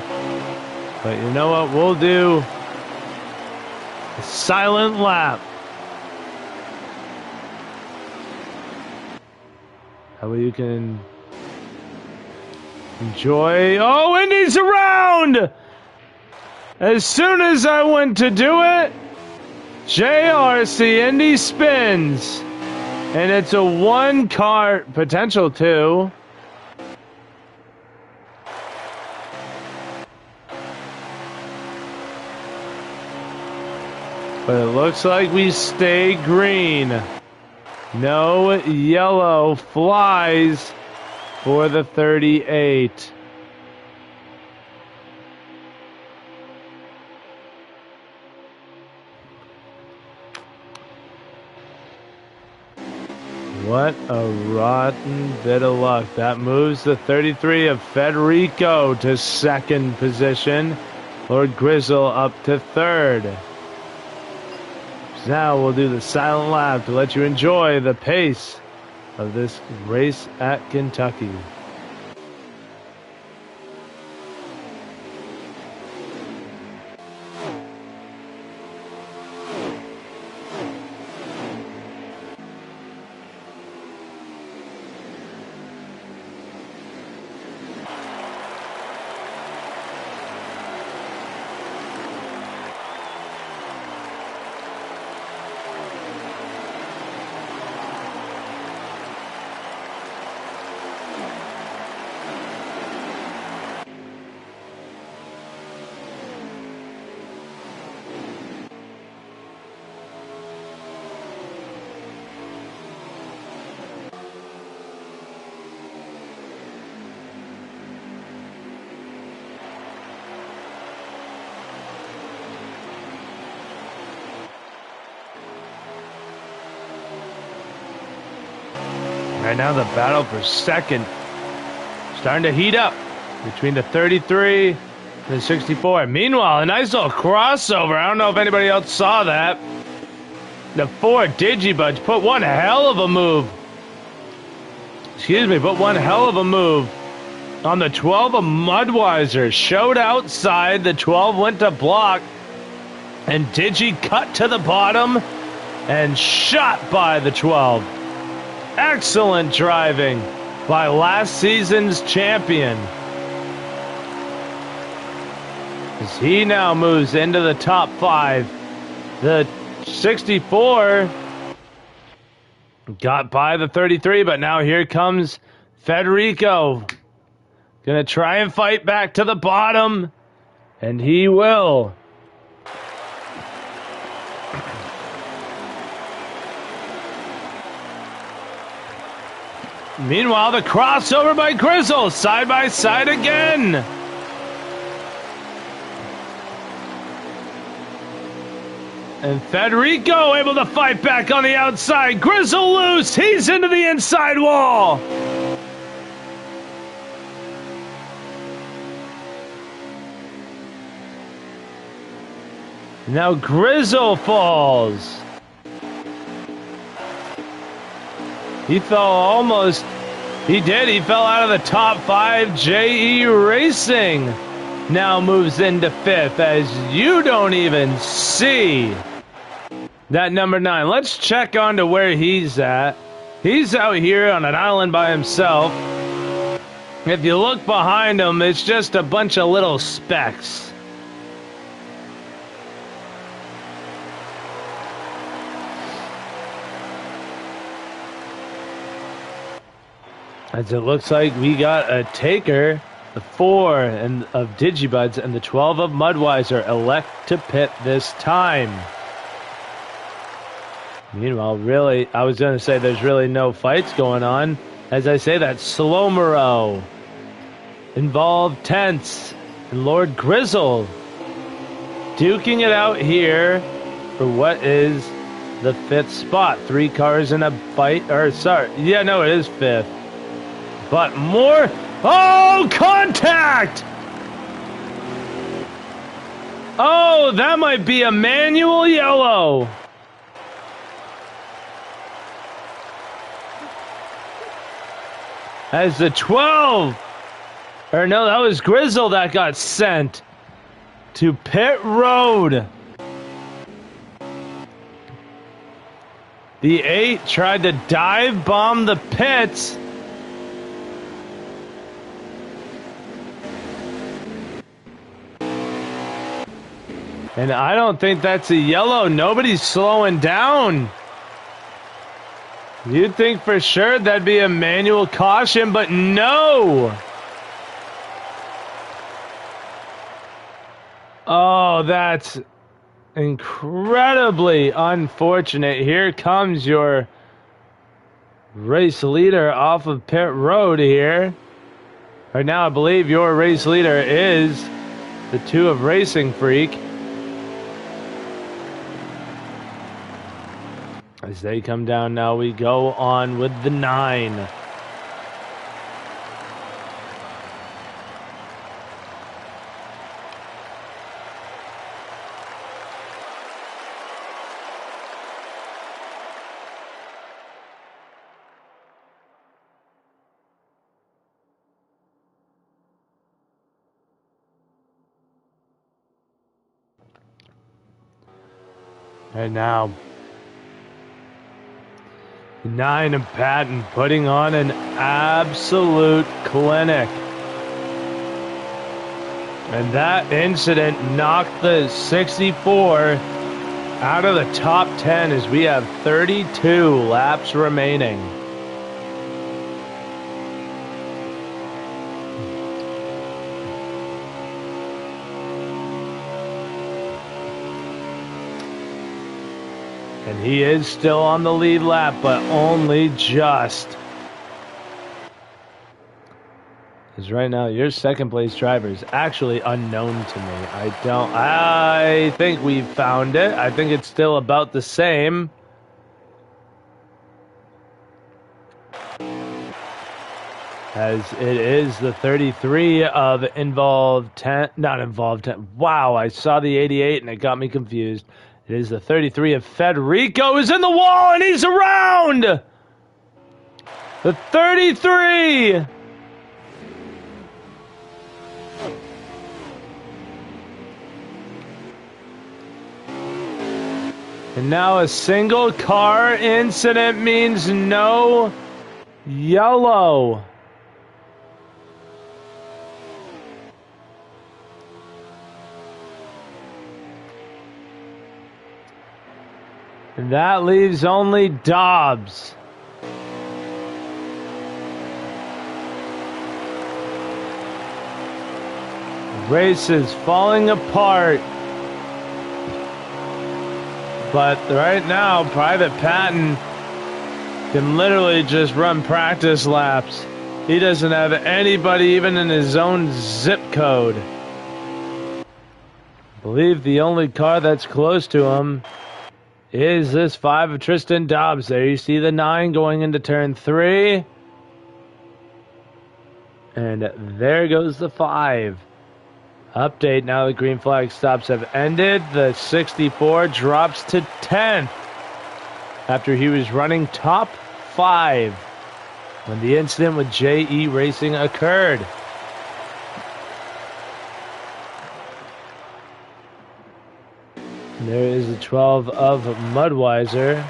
But you know what? We'll do a silent lap. That way you can enjoy. Oh, Indy's around! As soon as I went to do it, JRC Indy spins. And it's a 1-car, potential 2. But it looks like we stay green. No yellow flies for the 38. What a rotten bit of luck. That moves the 33 of Federico to second position. Lord Grizzle up to third. Now we'll do the silent lap to let you enjoy the pace of this race at Kentucky. Right now, the battle for second starting to heat up between the 33 and the 64. Meanwhile, a nice little crossover. I don't know if anybody else saw that. The 4 Digibuds put one hell of a move. Put one hell of a move on the 12 of Mudweiser. Showed outside. The 12 went to block. And Digi cut to the bottom and shot by the 12. Excellent driving by last season's champion, as he now moves into the top 5. The 64 got by the 33, but now here comes Federico. Gonna try and fight back to the bottom, and he will. Meanwhile, the crossover by Grizzle, side by side again. And Federico able to fight back on the outside. Grizzle loose, he's into the inside wall. Now Grizzle falls. He fell he fell out of the top 5. JE Racing now moves into 5th, as you don't even see that number 9. Let's check on to where he's at. He's out here on an island by himself. If you look behind him, it's just a bunch of little specks. As it looks like we got a taker. The 4 of Digibuds and the 12 of Mudweiser elect to pit this time. Meanwhile, really, I was going to say there's really no fights going on. As I say that, Slowmero, Involved Tense, and Lord Grizzle duking it out here for what is the 5th spot. 3 cars in a fight, or sorry, yeah, no, it is 5th. But more, oh, contact! Oh, that might be a manual yellow. As the 12, or no, that was Grizzle that got sent to pit road. The 8 tried to dive bomb the pits. And I don't think that's a yellow. Nobody's slowing down. You'd think for sure that'd be a manual caution, but no. Oh, that's incredibly unfortunate. Here comes your race leader off of pit road here. Right now, I believe your race leader is the 2 of Racing Freak. As they come down now, we go on with the 9. And now, 9 and Patton putting on an absolute clinic. And that incident knocked the 64 out of the top 10 as we have 32 laps remaining. And he is still on the lead lap, but only just. Because right now, your second place driver is actually unknown to me. I think we found it. I think it's still about the same. As it is the 33 of Involved 10, not Involved 10. Wow, I saw the 88 and it got me confused. It is the 33 of Federico is in the wall and he's around! The 33! And now a single car incident means no yellow. And that leaves only Dobbs. Race is falling apart. But right now, Private Patton can literally just run practice laps. He doesn't have anybody even in his own zip code. I believe the only car that's close to him is this 5 of Tristan Dobbs. There you see the 9 going into turn 3. And there goes the 5. Update, now the green flag stops have ended. The 64 drops to 10th after he was running top 5 when the incident with JE Racing occurred. There is the 12 of Mudweiser.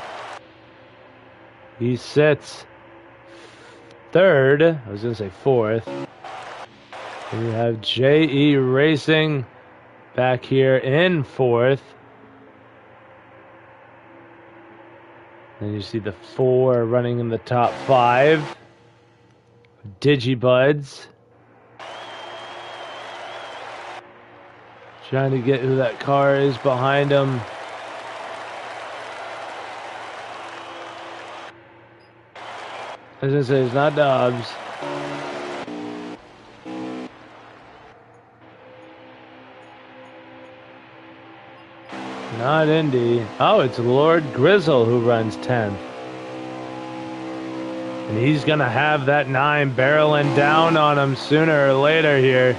He sits 3rd. I was going to say 4th. We have JE Racing back here in 4th. And you see the 4 running in the top 5. Digibuds. Trying to get who that car is behind him. I was going to say, it's not Dobbs. Not Indy. Oh, it's Lord Grizzle who runs 10th. And he's going to have that 9 barreling down on him sooner or later here.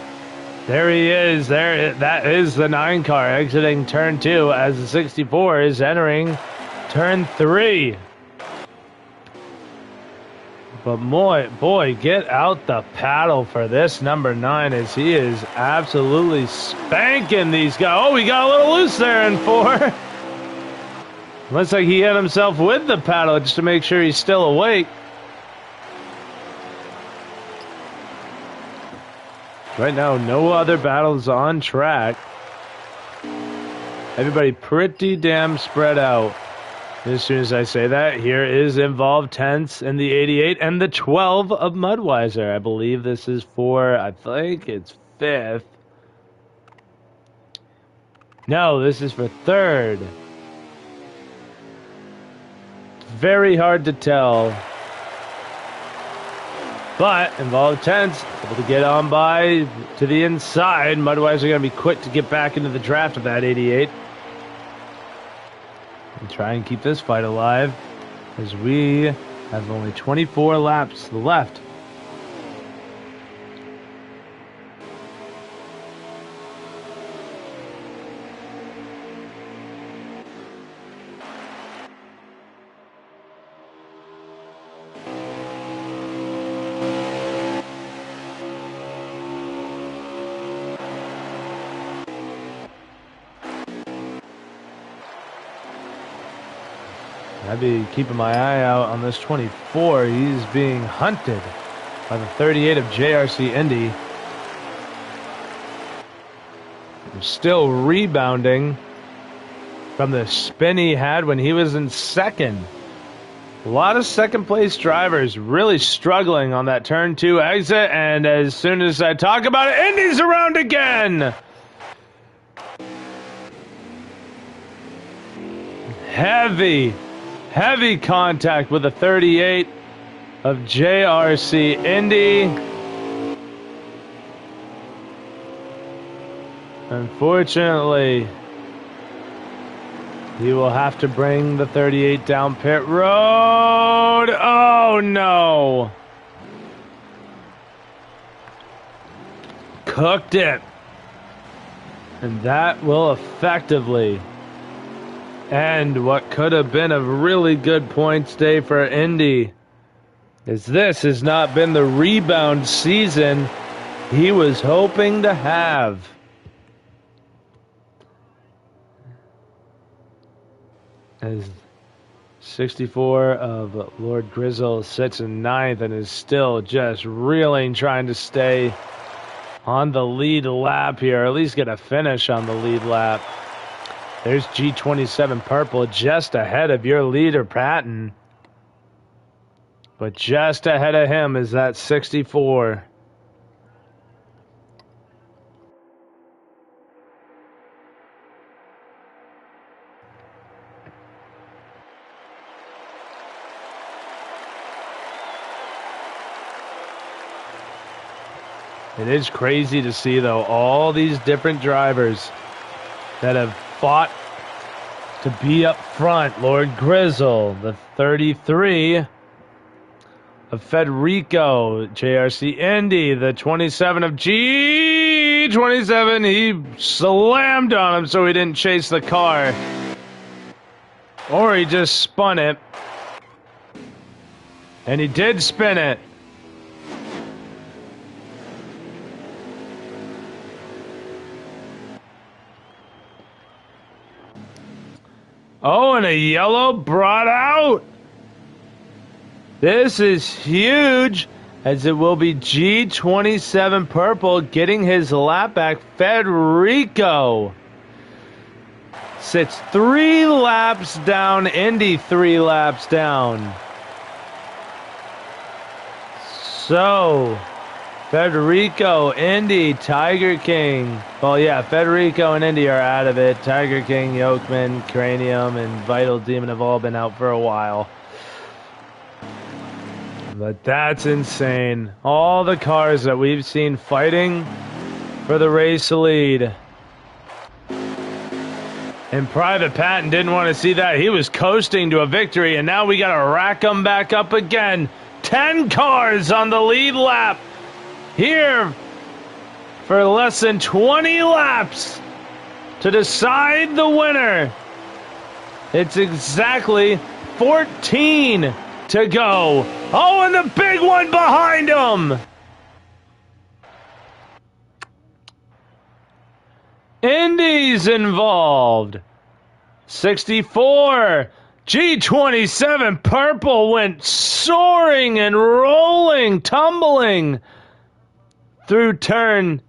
There he is. That is the 9 car exiting turn 2 as the 64 is entering turn 3. But boy, get out the paddle for this number 9 as he is absolutely spanking these guys. Oh, he got a little loose there in 4. Looks like he hit himself with the paddle just to make sure he's still awake. Right now, no other battles on track. Everybody pretty damn spread out. As soon as I say that, here is Involved 10th in the 88 and the 12 of Mudweiser. I believe this is for, I think it's 5th. No, this is for 3rd. Very hard to tell. But Involved 10th, able to get on by to the inside. Mudweiser going to be quick to get back into the draft of that 88. and try and keep this fight alive, as we have only 24 laps left. I'd be keeping my eye out on this 24. He's being hunted by the 38 of JRC Indy. Still rebounding from the spin he had when he was in second. A lot of second place drivers really struggling on that turn 2 exit, and as soon as I talk about it, Indy's around again. Heavy contact with the 38 of JRC Indy. Unfortunately, he will have to bring the 38 down pit road. Oh no! Cooked it. And that will effectively end what could have been a really good points day for Indy, as this has not been the rebound season he was hoping to have. As 64 of Lord Grizzle sits in 9th and is still just reeling, trying to stay on the lead lap here, or at least get a finish on the lead lap. There's G27 Purple just ahead of your leader, Patton. But just ahead of him is that 64. It is crazy to see, though, all these different drivers that have fought to be up front. Lord Grizzle, the 33 of Federico, JRC Indy, the 27 of G27. He slammed on him so he didn't chase the car. Or he just spun it. And he did spin it. Oh, and a yellow brought out. This is huge, as it will be G27 Purple getting his lap back. Federico sits 3 laps down. Indy 3 laps down. So Federico, Indy, Tiger King. Well, yeah, Federico and Indy are out of it. Tiger King, Yokeman, Cranium, and Vital Demon have all been out for a while. But that's insane. All the cars that we've seen fighting for the race lead. And Private Patton didn't want to see that. He was coasting to a victory, and now we got to rack him back up again. 10 cars on the lead lap. Here for less than 20 laps to decide the winner. It's exactly 14 to go. Oh, and the big one behind him. Indy's involved. 64. G27 Purple went soaring and rolling, tumbling through turns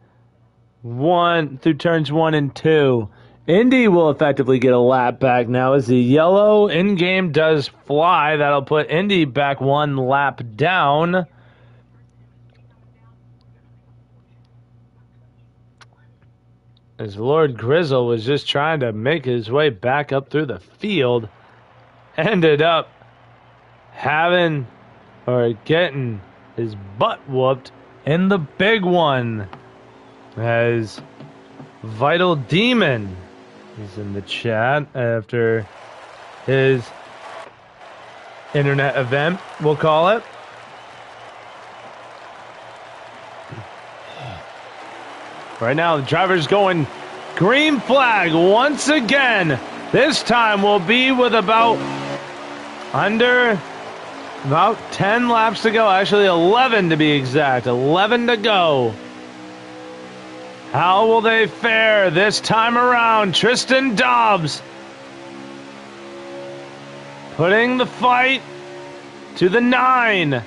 1 and 2. Indy will effectively get a lap back now as the yellow in-game does fly. That'll put Indy back 1 lap down. As Lord Grizzle was just trying to make his way back up through the field, ended up getting his butt whooped in the big one, as Vital Demon is in the chat after his internet event, we'll call it. Right now, the driver's going green flag once again. This time will be with about 10 laps to go. Actually, 11 to be exact. 11 to go. How will they fare this time around? Tristan Dobbs putting the fight to the 9.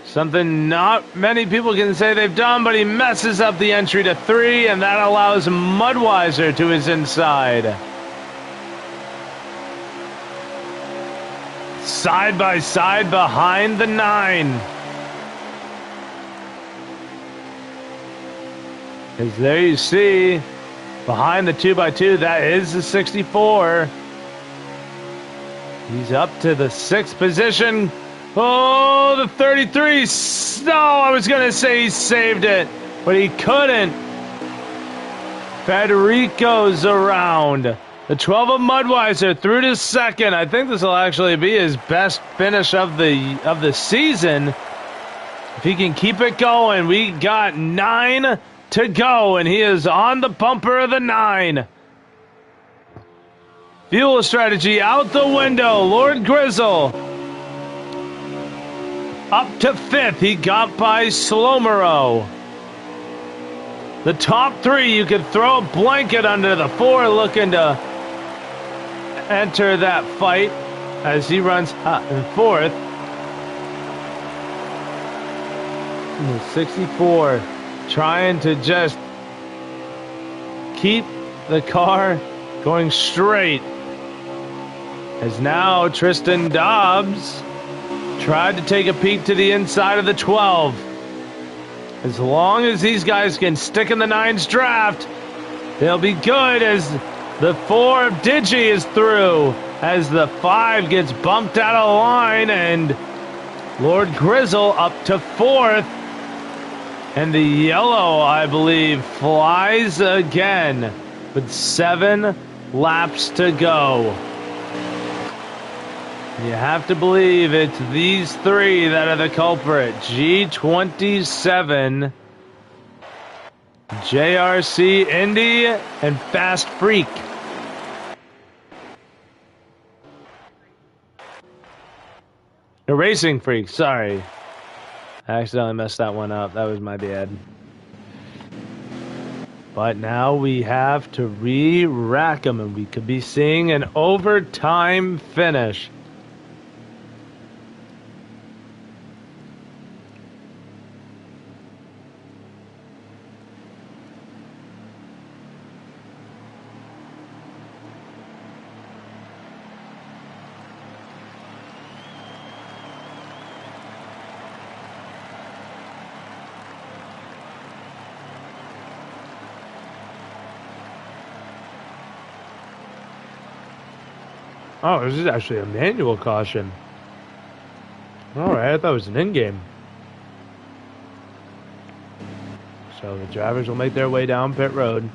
Something not many people can say they've done, but he messes up the entry to 3, and that allows Mudweiser to his inside. Side by side behind the 9. As there you see, behind the 2x2, that is the 64. He's up to the 6th position. Oh, the 33. No, I was going to say he saved it, but he couldn't. Federico's around. The 12 of Mudweiser through to 2nd. I think this will actually be his best finish of the season. If he can keep it going, we got 9 to go, and he is on the bumper of the 9. Fuel strategy out the window. Lord Grizzle up to 5th. He got by Slomero. The top 3, you could throw a blanket under the 4, looking to enter that fight as he runs in 4th. And the 64 trying to just keep the car going straight. As now Tristan Dobbs tried to take a peek to the inside of the 12. As long as these guys can stick in the 9's draft, they'll be good, as the 4 of Digi is through, as the 5 gets bumped out of line, and Lord Grizzle up to 4th. And the yellow, I believe, flies again with 7 laps to go. You have to believe it's these 3 that are the culprit. G27, JRC Indy, and Fast Freak. The Racing Freak, sorry. I accidentally messed that one up. That was my bad. But now we have to re-rack them, and we could be seeing an overtime finish. Oh, this is actually a manual caution. Alright, I thought it was an in-game. So the drivers will make their way down pit road.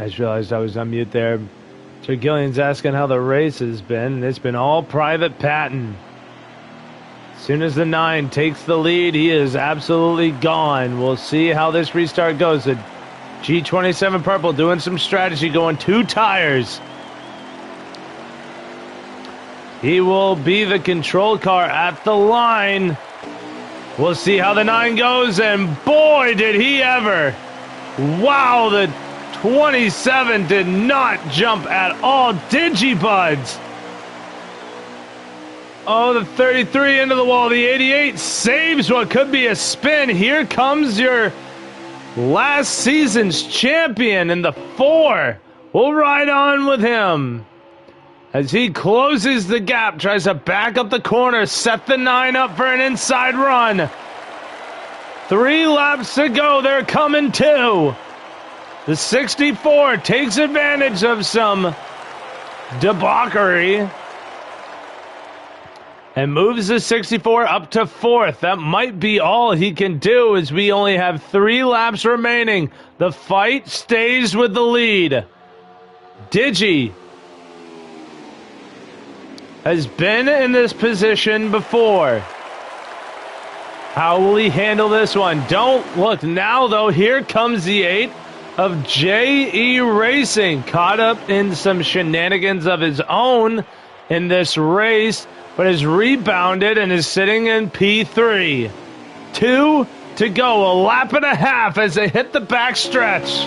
I just realized I was on mute there. Sir Gillian's asking how the race has been, and it's been all Private Patton. As soon as the 9 takes the lead, he is absolutely gone. We'll see how this restart goes. The G27 Purple doing some strategy, going 2 tires. He will be the control car at the line. We'll see how the 9 goes, and boy, did he ever. Wow, the 27 did not jump at all. Digibuds. Oh, the 33 into the wall. The 88 saves what could be a spin. Here comes your last season's champion in the 4. We'll ride on with him as he closes the gap, tries to back up the corner, set the 9 up for an inside run. 3 laps to go. They're coming too. The 64 takes advantage of some debauchery and moves the 64 up to 4th. That might be all he can do, as we only have 3 laps remaining. The fight stays with the lead. Digi has been in this position before. How will he handle this one? Don't look now, though. Here comes the 8 of JE Racing. Caught up in some shenanigans of his own in this race, but has rebounded and is sitting in P3. 2 to go, a lap and a half as they hit the back stretch.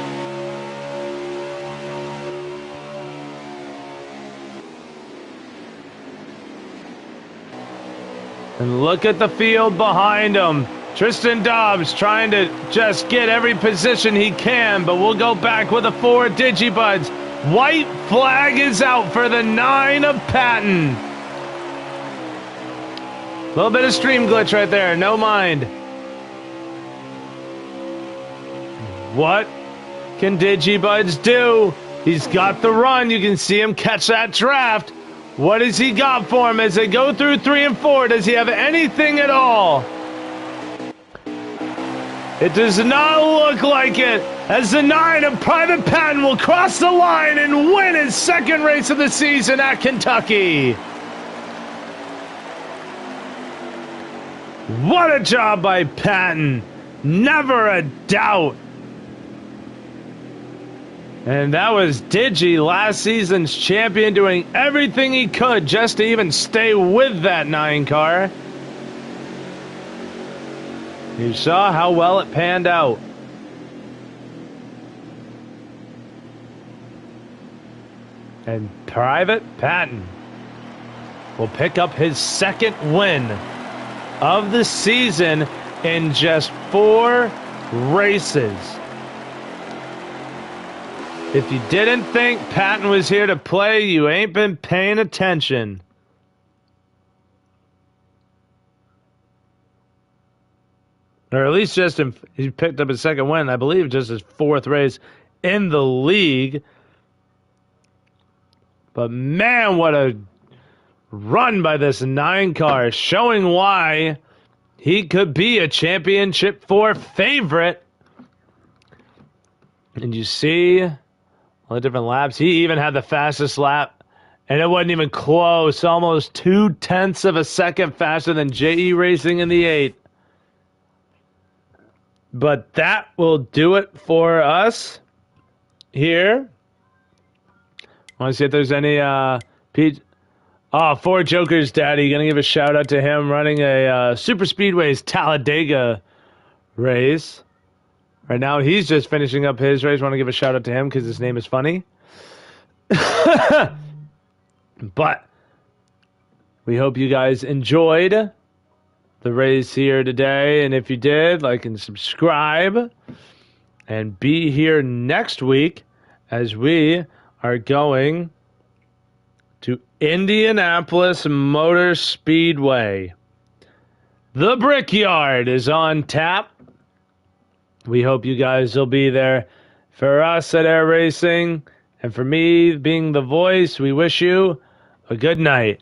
And look at the field behind him. Tristan Dobbs trying to just get every position he can, but we'll go back with a 4 Digibuds. White flag is out for the 9 of Patton. A little bit of stream glitch right there, no mind. What can Digibuds do? He's got the run. You can see him catch that draft. What has he got for him as they go through 3 and 4? Does he have anything at all? It does not look like it, as the 9 of Private Patton will cross the line and win his 2nd race of the season at Kentucky. What a job by Patton. Never a doubt. And that was Digi, last season's champion, doing everything he could just to even stay with that 9 car. You saw how well it panned out. And Private Patton will pick up his 2nd win of the season in just 4 races. If you didn't think Patton was here to play, you ain't been paying attention. Or at least just he picked up his 2nd win, I believe just his 4th race in the league. But man, what a run by this 9 car, showing why he could be a Championship 4 favorite. And you see all the different laps. He even had the fastest lap, and it wasn't even close. Almost 0.2 of a second faster than JE Racing in the 8. But that will do it for us here. I want to see if there's any Pete. Oh, 4 Jokers Daddy. Gonna give a shout out to him running a Super Speedways Talladega race. Right now, he's just finishing up his race. Want to give a shout out to him because his name is funny. But we hope you guys enjoyed the race here today. And if you did, like and subscribe. And be here next week as we are going to Indianapolis Motor Speedway. The Brickyard is on tap. We hope you guys will be there. For us at Air Racing, and for me being the voice, we wish you a good night.